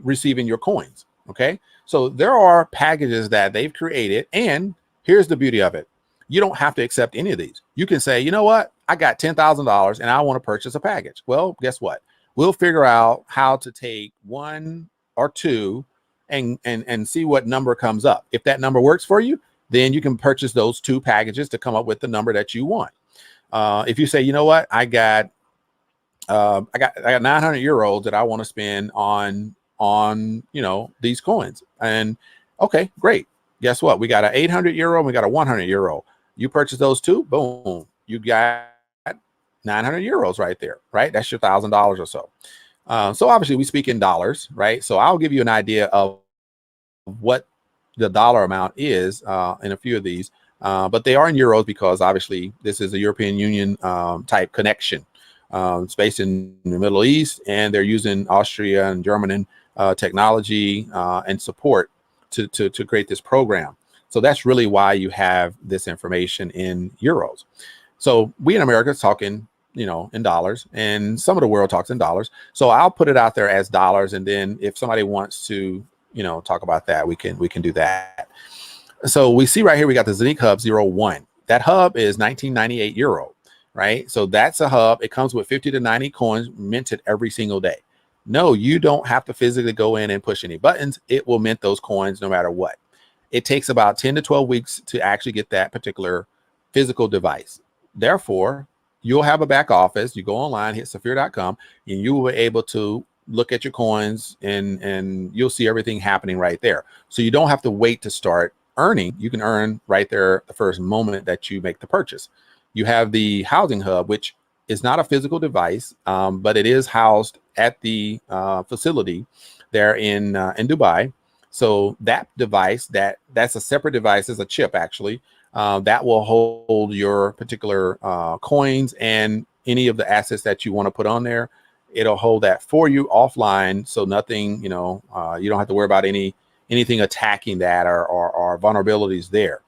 receiving your coins. Okay, so there are packages that they've created, and here's the beauty of it. You don't have to accept any of these. You can say, you know what, I got $10,000 and I want to purchase a package. Well, guess what? We'll figure out how to take one or two and see what number comes up. If that number works for you, then you can purchase those two packages to come up with the number that you want. If you say, you know what, I got 900 euros that I want to spend on these coins. And okay, great. Guess what? We got an 800 euro and we got a 100 euro. You purchase those two, boom, you got 900 euros right there, right? That's your $1,000 or so. So obviously we speak in dollars, right? So I'll give you an idea of what the dollar amount is in a few of these, but they are in euros because obviously this is a European Union type connection. It's based in the Middle East, and they're using Austria and German technology and support to create this program. So that's really why you have this information in euros. So we in America is talking, in dollars, and some of the world talks in dollars. So I'll put it out there as dollars, and then if somebody wants to, talk about that, we can do that. So we see right here, we got the Zeniq Hub 01. That hub is 1998 euro, right? So that's a hub. It comes with 50 to 90 coins minted every single day. No, you don't have to physically go in and push any buttons. It will mint those coins no matter what. It takes about 10 to 12 weeks to actually get that particular physical device. Therefore, you'll have a back office. You go online, hit Saphir.com, and you will be able to look at your coins, and you'll see everything happening right there. So you don't have to wait to start earning. You can earn right there the first moment that you make the purchase. You have the housing hub, which is not a physical device, but it is housed at the facility there in Dubai. So that device, that's a separate device, is a chip actually, that will hold your particular coins and any of the assets that you want to put on there. It'll hold that for you offline, so nothing, you don't have to worry about anything attacking that or vulnerabilities there.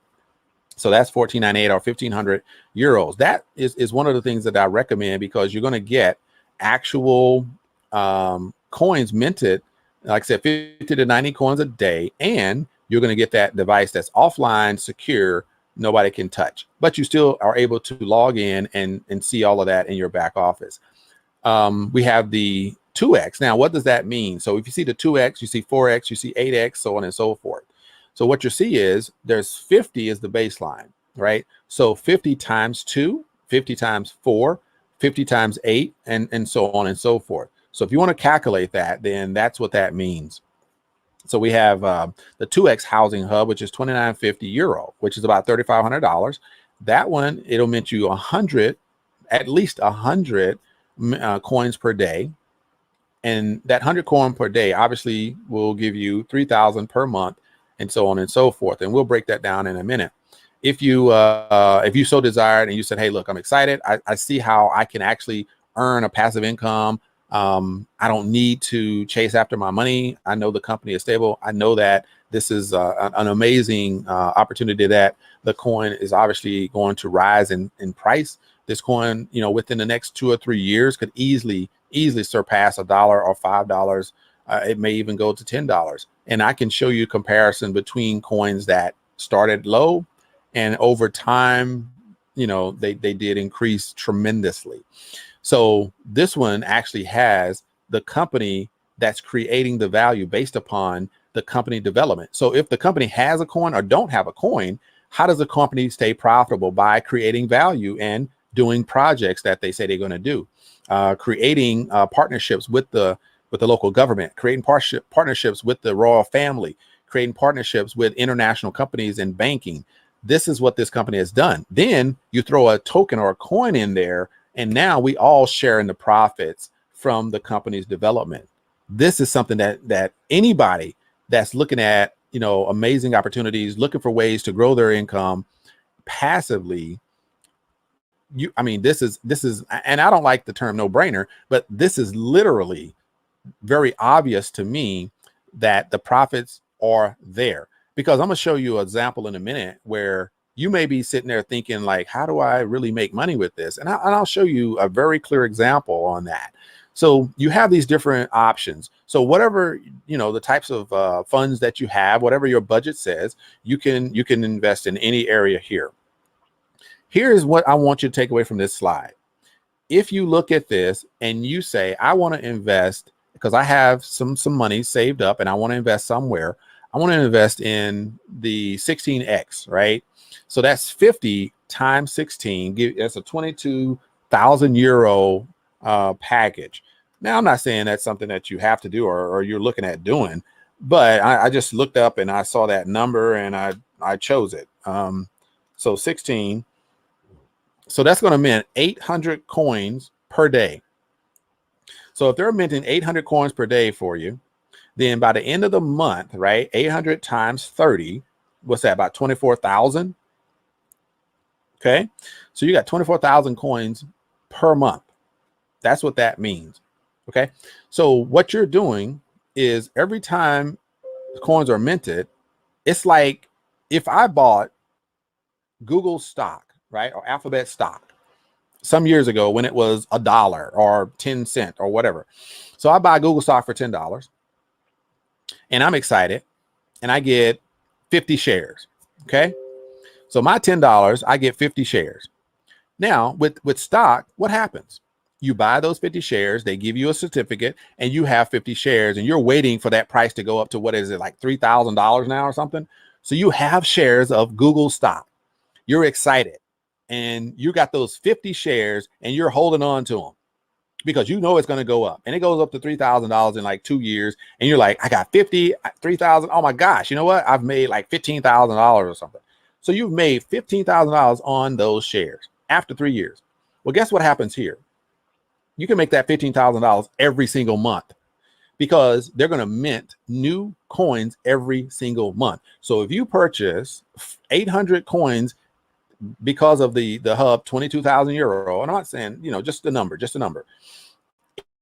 So that's 1498 or 1500 euros. That is one of the things that I recommend, because you're going to get actual coins minted, like I said, 50 to 90 coins a day, and you're going to get that device that's offline, secure, nobody can touch, but you still are able to log in and see all of that in your back office. We have the 2x. Now, what does that mean? So if you see the 2x, you see 4x, you see 8x, so on and so forth. So what you see is there's 50 is the baseline, right? So 50 times 2, 50 times 4, 50 times 8, and so on and so forth. So if you want to calculate that, then that's what that means. So we have the 2x housing hub, which is 2950 euro, which is about $3,500. That one, it'll mint you 100, at least 100 coins per day. And that 100 coin per day obviously will give you 3,000 per month, and so on and so forth. And we'll break that down in a minute. If you so desired and you said, hey, look, I'm excited. I see how I can actually earn a passive income. I don't need to chase after my money. I know the company is stable. I know that this is an amazing opportunity, that the coin is obviously going to rise in price. This coin, within the next 2 or 3 years could easily surpass $1 or $5. It may even go to $10. And I can show you comparison between coins that started low and over time, they did increase tremendously. So this one actually has the company that's creating the value based upon the company development. So if the company has a coin or don't have a coin, how does the company stay profitable? By creating value and doing projects that they say they're going to do, creating partnerships with the local government, creating partnerships with the royal family, creating partnerships with international companies and banking. This is what this company has done. Then you throw a token or a coin in there, and now we all share in the profits from the company's development. This is something that anybody that's looking at, amazing opportunities, looking for ways to grow their income passively, this is, and I don't like the term no brainer, but this is literally very obvious to me that the profits are there, because I'm going to show you an example in a minute where you may be sitting there thinking like, how do I really make money with this? And I'll show you a very clear example on that. So you have these different options. So whatever, the types of funds that you have, whatever your budget says, you can invest in any area here. Here's what I want you to take away from this slide. If you look at this and you say, I want to invest because I have some money saved up and I want to invest somewhere. I want to invest in the 16x, right? So that's 50 times 16. That's a 22,000 euro package. Now, I'm not saying that's something that you have to do or you're looking at doing, but I just looked up and I saw that number and I chose it. So 16. So that's going to mint 800 coins per day. So if they're minting 800 coins per day for you, then by the end of the month, right, 800 times 30, what's that, about 24,000? Okay, so you got 24,000 coins per month. That's what that means. Okay, so what you're doing is every time coins are minted, it's like if I bought Google stock, right, or Alphabet stock some years ago when it was $1 or 10 cents or whatever. So I buy Google stock for $10 and I'm excited and I get 50 shares. Okay, so my $10, I get 50 shares. Now with stock, what happens? You buy those 50 shares, they give you a certificate, and you have 50 shares, and you're waiting for that price to go up to, what is it, like $3,000 now or something? So you have shares of Google stock. You're excited. and you got those 50 shares and you're holding on to them because you know it's going to go up, and it goes up to $3,000 in like 2 years, and you're like, I got 3,000. Oh my gosh, you know what? I've made like $15,000 or something. So you've made $15,000 on those shares after 3 years. Well, guess what happens here? You can make that $15,000 every single month because they're going to mint new coins every single month. So if you purchase 800 coins because of the hub, 22,000 euro, and I'm not saying, you know, just a number.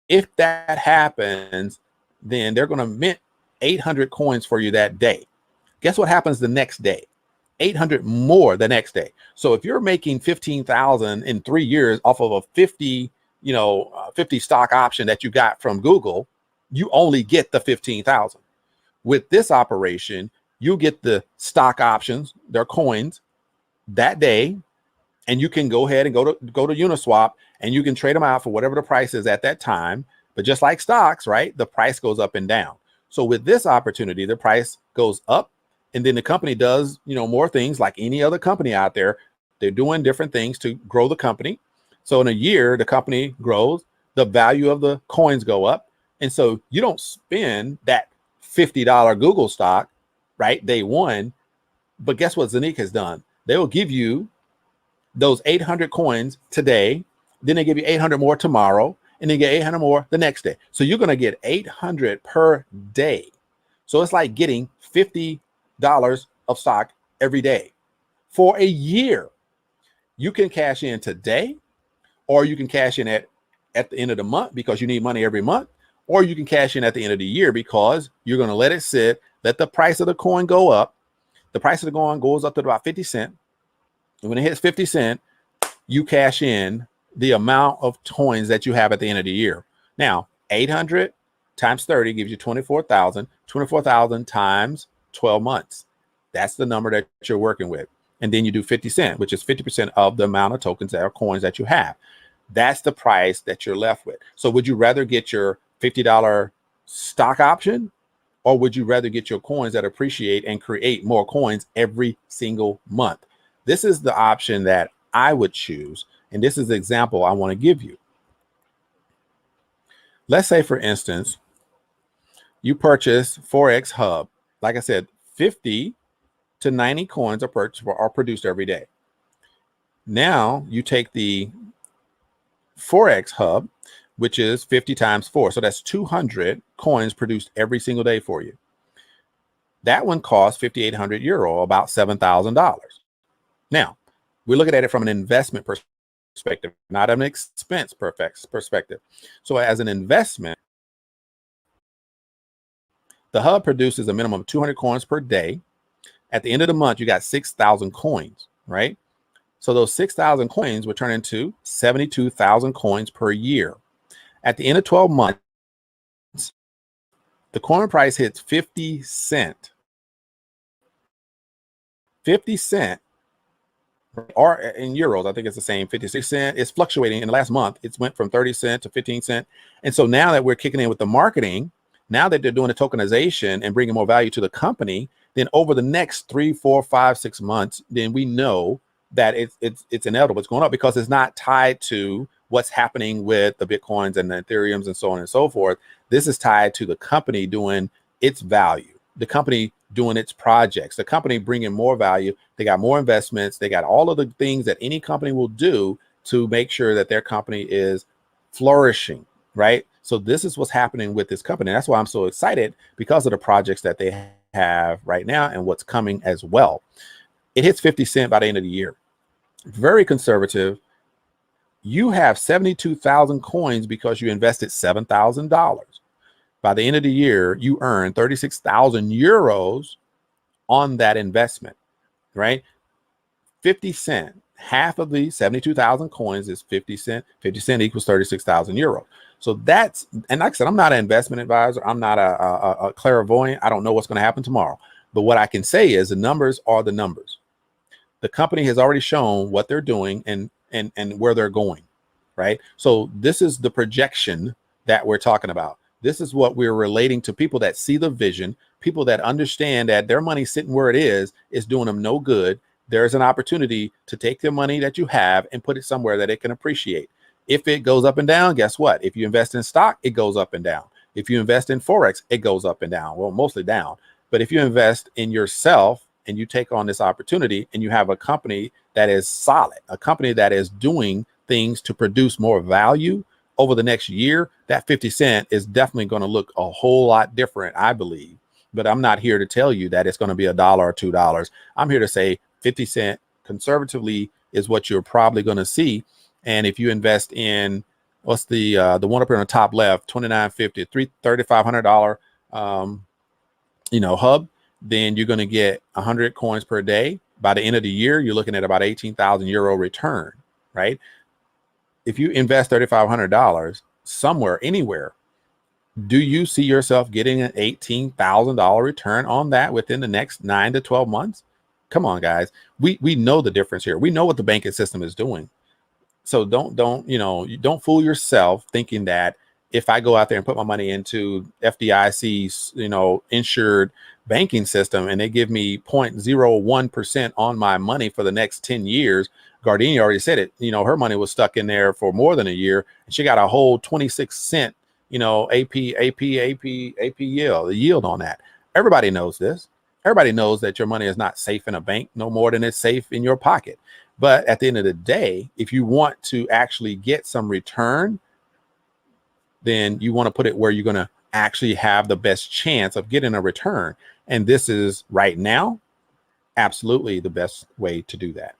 If that happens, then they're going to mint 800 coins for you that day. Guess what happens the next day? 800 more the next day. So if you're making 15,000 in 3 years off of a 50 stock option that you got from Google, you only get the 15,000. With this operation, you get the stock options, they're coins that day, and you can go ahead and go to Uniswap, and you can trade them out for whatever the price is at that time. But just like stocks, right, the price goes up and down. So with this opportunity, the price goes up, and then the company does, you know, more things like any other company out there. They're doing different things to grow the company. So in a year, the company grows, the value of the coins go up. And so you don't spend that $50 Google stock, right, day one. But guess what Zeniq has done? They will give you those 800 coins today, then they give you 800 more tomorrow, and then get 800 more the next day. So you're going to get 800 per day. So it's like getting $50 of stock every day for a year. You can cash in today, or you can cash in at the end of the month because you need money every month, or you can cash in at the end of the year because you're going to let it sit, let the price of the coin go up. The price of the coin goes up to about 50 cents. And when it hits 50 cents, you cash in the amount of coins that you have at the end of the year. Now, 800 times 30 gives you 24,000. 24,000 times 12 months. That's the number that you're working with. And then you do 50 cents, which is 50% of the amount of tokens that are coins that you have. That's the price that you're left with. So would you rather get your $50 stock option, or would you rather get your coins that appreciate and create more coins every single month? This is the option that I would choose. And this is the example I want to give you. Let's say, for instance, you purchase Forex Hub. Like I said, 50 to 90 coins are produced every day. Now you take the Forex Hub, which is 50 times 4. So that's 200 coins produced every single day for you. That one costs 5,800 euro, about $7,000. Now, we're looking at it from an investment perspective, not an expense perspective. So as an investment, the hub produces a minimum of 200 coins per day. At the end of the month, you got 6,000 coins, right? So those 6,000 coins would turn into 72,000 coins per year. At the end of 12 months, the coin price hits 50 cents. 50 cents, or in euros, I think it's the same, 56 cents. It's fluctuating. In the last month, it's went from 30 cents to 15 cents. And so now that we're kicking in with the marketing, now that they're doing the tokenization and bringing more value to the company, then over the next 3, 4, 5, 6 months, then we know that it's inevitable. It's going up because it's not tied to what's happening with the Bitcoins and the Ethereums and so on and so forth. This is tied to the company doing its value, the company doing its projects, the company bringing more value. They got more investments. They got all of the things that any company will do to make sure that their company is flourishing, right? So this is what's happening with this company. That's why I'm so excited, because of the projects that they have right now and what's coming as well. It hits 50 cents by the end of the year. Very conservative. You have 72,000 coins because you invested $7,000. By the end of the year, you earn 36,000 euros on that investment, right? 50 cents. Half of the 72,000 coins is 50 cents. 50 cents equals 36,000 euros. So that's, and like I said, I'm not an investment advisor. I'm not a clairvoyant. I don't know what's going to happen tomorrow. But what I can say is the numbers are the numbers. The company has already shown what they're doing and where they're going, right? So this is the projection that we're talking about. This is what we're relating to people that see the vision, people that understand that their money sitting where it is doing them no good. there's an opportunity to take the money that you have and put it somewhere that it can appreciate. If it goes up and down, guess what? If you invest in stock, it goes up and down. If you invest in Forex, it goes up and down. Well, mostly down. But if you invest in yourself and you take on this opportunity and you have a company that is solid, a company that is doing things to produce more value over the next year, that 50 cent is definitely going to look a whole lot different, I believe. But I'm not here to tell you that it's going to be $1 or $2. I'm here to say 50 cent conservatively is what you're probably going to see. And if you invest in, what's the one up here on the top left, $29.50, $3,500 hub, then you're going to get 100 coins per day. By the end of the year, you're looking at about 18,000 euro return, right? If you invest $3,500 somewhere, anywhere, do you see yourself getting an $18,000 return on that within the next 9 to 12 months? Come on, guys. We know the difference here. We know what the banking system is doing. So don't fool yourself thinking that if I go out there and put my money into FDIC, insured banking system and they give me 0.01% on my money for the next 10 years, Gardini already said it, her money was stuck in there for more than a year and she got a whole 26 cent, AP yield, the yield on that. Everybody knows this. Everybody knows that your money is not safe in a bank no more than it's safe in your pocket. But at the end of the day, if you want to actually get some return, then you want to put it where you're going to actually have the best chance of getting a return. And this is right now, absolutely the best way to do that.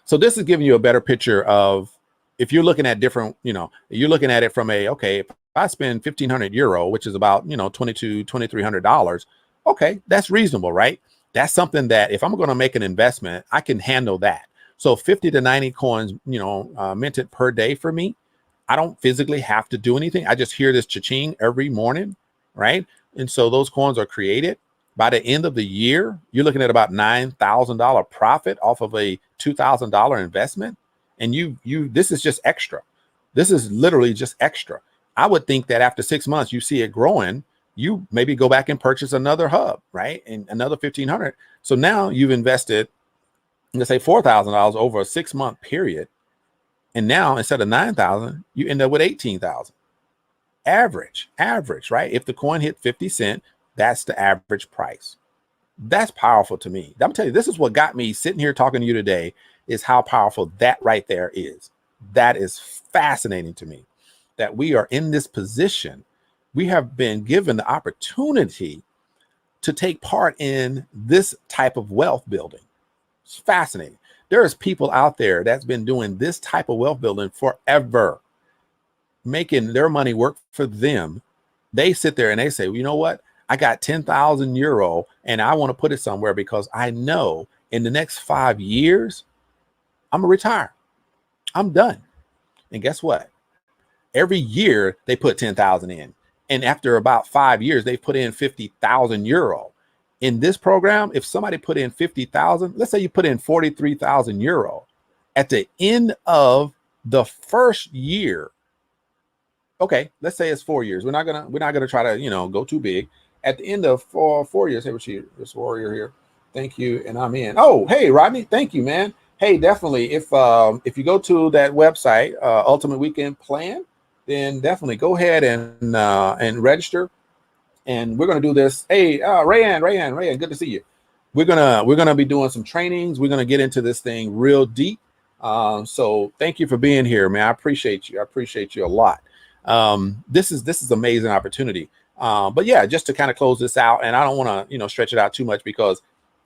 So this is giving you a better picture of, if you're looking at different, you're looking at it from okay, if I spend 1,500 euro, which is about, $2,300, okay, that's reasonable, right? That's something that if I'm going to make an investment, I can handle that. So 50 to 90 coins, minted per day for me. I don't physically have to do anything. I just hear this cha-ching every morning, right? And so those coins are created. By the end of the year, you're looking at about $9,000 profit off of a $2,000 investment. And this is just extra. This is literally just extra. I would think that after 6 months, you see it growing, you maybe go back and purchase another hub, right? And another 1,500. So now you've invested, let's say $4,000 over a 6-month period. And now instead of 9,000, you end up with 18,000. Average, right? If the coin hit 50 cent, that's the average price. That's powerful to me. I'm telling you, this is what got me sitting here talking to you today, is how powerful that right there is. That is fascinating to me, that we are in this position. We have been given the opportunity to take part in this type of wealth building. It's fascinating. There's people out there that's been doing this type of wealth building forever, making their money work for them. They sit there and they say, well, you know what? I got 10,000 euro and I want to put it somewhere because I know in the next 5 years, I'm going to retire. I'm done. And guess what? Every year they put 10,000 in. And after about 5 years, they put in 50,000 euro. In this program, if somebody put in 50,000, let's say you put in 43,000 euro at the end of the first year. Okay, let's say it's 4 years. We're not gonna try to go too big. At the end of four years, hey, this warrior here, thank you, and I'm in. Oh, hey, Rodney, thank you, man. Hey, definitely, if you go to that website, Ultimate Weekend Plan, then definitely go ahead and register. And we're gonna do this. Hey, Rayan, good to see you. We're gonna be doing some trainings. We're gonna get into this thing real deep. So thank you for being here, man. I appreciate you. I appreciate you a lot. This is amazing opportunity. But yeah, just to kind of close this out, and I don't want to stretch it out too much, because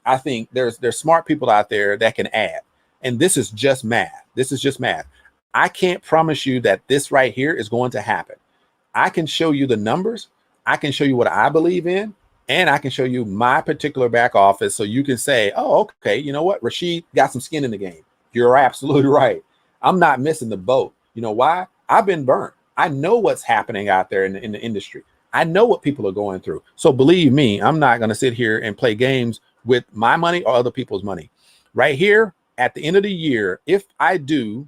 I think there's smart people out there that can add, and this is just math. This is just math. I can't promise you that this right here is going to happen. I can show you the numbers. I can show you what I believe in, and I can show you my particular back office, so you can say, oh, okay, you know what? Rashid got some skin in the game. You're absolutely right. I'm not missing the boat. You know why? I've been burnt. I know what's happening out there in the industry. I know what people are going through. So believe me, I'm not going to sit here and play games with my money or other people's money. Right here at the end of the year, if I do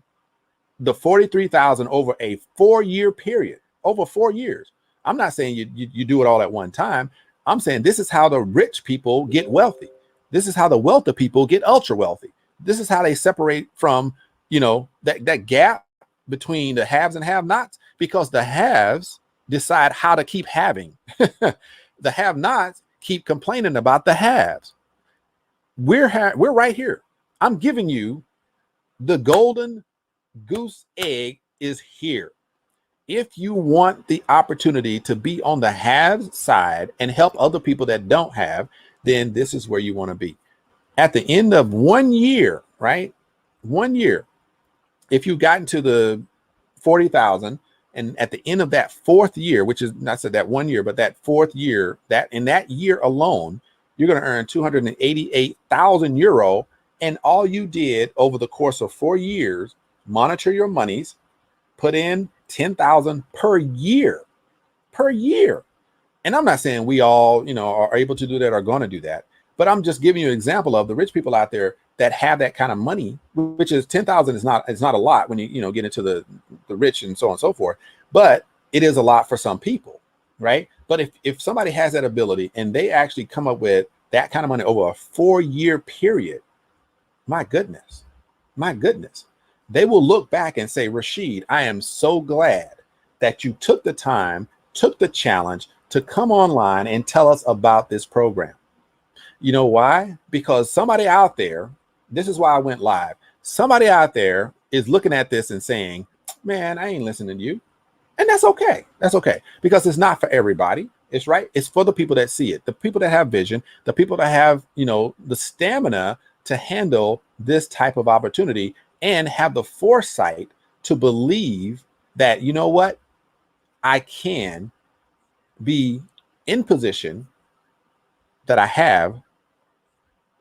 the 43,000 over a 4-year period, over 4 years, I'm not saying you do it all at one time. I'm saying this is how the rich people get wealthy. This is how the wealthy people get ultra wealthy. This is how they separate from, that gap between the haves and have-nots, because the haves decide how to keep having. The have-nots keep complaining about the haves. We're right here. I'm giving you the golden goose egg is here. If you want the opportunity to be on the have side and help other people that don't have, then this is where you want to be. At the end of 1 year, right? 1 year, if you've gotten to the 40,000, and at the end of that fourth year, which is not said that 1 year, but that fourth year, that in that year alone, you're going to earn 288,000 euro. And all you did over the course of 4 years, monitor your monies, put in 10,000 per year. And I'm not saying we all, are able to do that or going to do that, but I'm just giving you an example of the rich people out there that have that kind of money, which is 10,000 is not a lot when you get into the rich and so on and so forth, but it is a lot for some people, right? But if somebody has that ability and they actually come up with that kind of money over a 4-year period, my goodness, they will look back and say, Rashid, I am so glad that you took the time, took the challenge to come online and tell us about this program. You know why? Because somebody out there, this is why I went live. Somebody out there is looking at this and saying, man, I ain't listening to you. And that's okay. That's okay. Because it's not for everybody. It's right. It's for the people that see it, the people that have vision, the people that have, the stamina to handle this type of opportunity and have the foresight to believe that, you know what, I can be in position that I have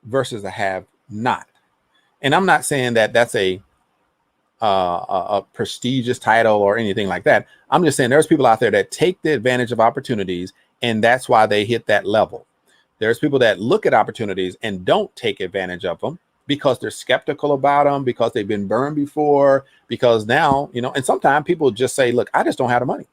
versus I have not. And I'm not saying that that's a prestigious title or anything like that. I'm just saying there's people out there that take the advantage of opportunities, and that's why they hit that level. There's people that look at opportunities and don't take advantage of them because they're skeptical about them, because they've been burned before, because now, and sometimes people just say, look, I just don't have the money.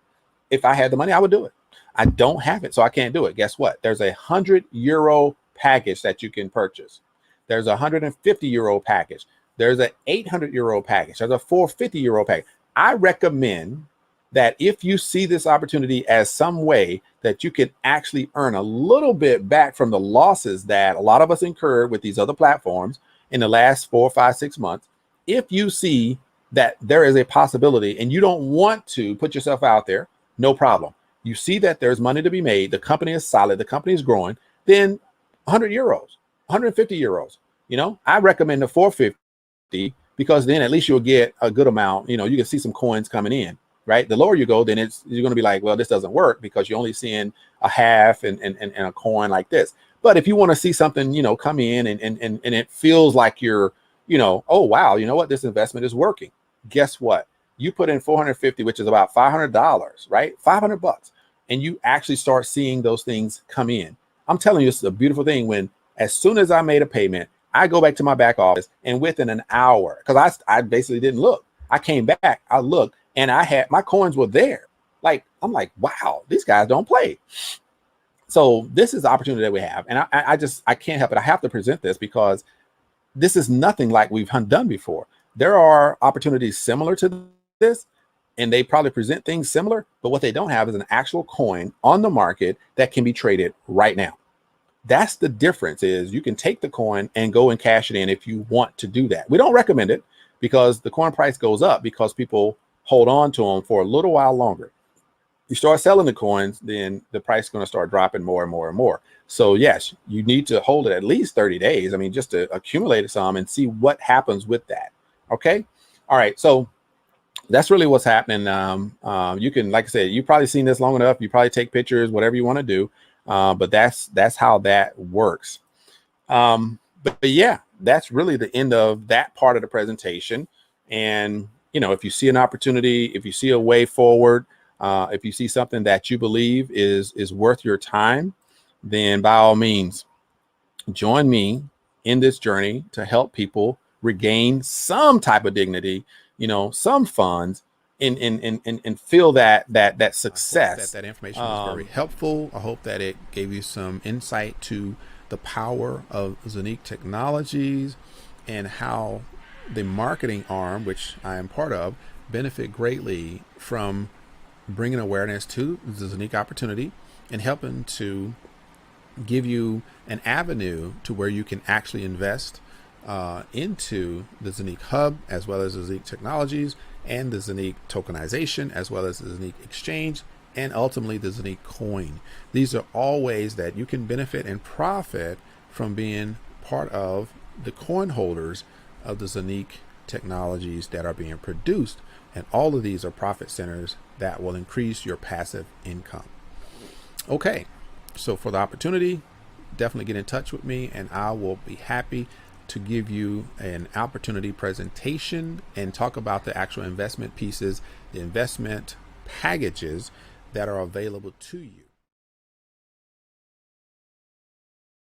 If I had the money, I would do it. I don't have it, so I can't do it. Guess what? There's a €100 package that you can purchase. There's a €150 package. There's an €800 package. There's a €450 package. I recommend that if you see this opportunity as some way that you can actually earn a little bit back from the losses that a lot of us incurred with these other platforms in the last 4, 5, 6 months, if you see that there is a possibility and you don't want to put yourself out there, no problem. You see that there's money to be made, the company is solid, the company is growing, then €100, €150. I recommend the 450 because then at least you'll get a good amount. You can see some coins coming in, right? The lower you go, then you're going to be like, well, this doesn't work because you're only seeing a half and a coin like this. But if you want to see something, come in and it feels like you're, oh, wow, you know what? This investment is working. Guess what? You put in 450, which is about $500, right? $500. And you actually start seeing those things come in. I'm telling you, it's a beautiful thing when as soon as I made a payment, I go back to my back office and within an hour, because I basically didn't look. I came back, I looked, and I had my coins were there. I'm like, wow, these guys don't play. So this is the opportunity that we have. And I can't help it. I have to present this because this is nothing like we've done before. There are opportunities similar to this, and they probably present things similar, but what they don't have is an actual coin on the market that can be traded right now. That's the difference. Is you can take the coin and go and cash it in if you want to do that. We don't recommend it because the coin price goes up because people hold on to them for a little while longer. You start selling the coins, then the price is going to start dropping more and more and more. So yes, you need to hold it at least 30 days. I mean, just to accumulate some and see what happens with that. Okay. All right. So that's really what's happening. You can, like I said, you've probably seen this long enough. You probably take pictures, whatever you want to do. But that's how that works. But yeah, that's really the end of that part of the presentation. And, if you see an opportunity, if you see a way forward, if you see something that you believe is worth your time, then by all means, join me in this journey to help people regain some type of dignity, some funds, and feel that success. That information was very helpful. I hope that it gave you some insight to the power of Zeniq Technologies and how the marketing arm, which I am part of, benefit greatly from bringing awareness to the Zeniq opportunity and helping to give you an avenue to where you can actually invest into the Zeniq Hub, as well as the Zeniq Technologies and the Zeniq tokenization, as well as the Zeniq exchange, and ultimately the Zeniq coin. These are all ways that you can benefit and profit from being part of the coin holders of the Zeniq technologies that are being produced. And all of these are profit centers that will increase your passive income. Okay, so for the opportunity, definitely get in touch with me and I will be happy to give you an opportunity presentation and talk about the actual investment pieces, the investment packages that are available to you.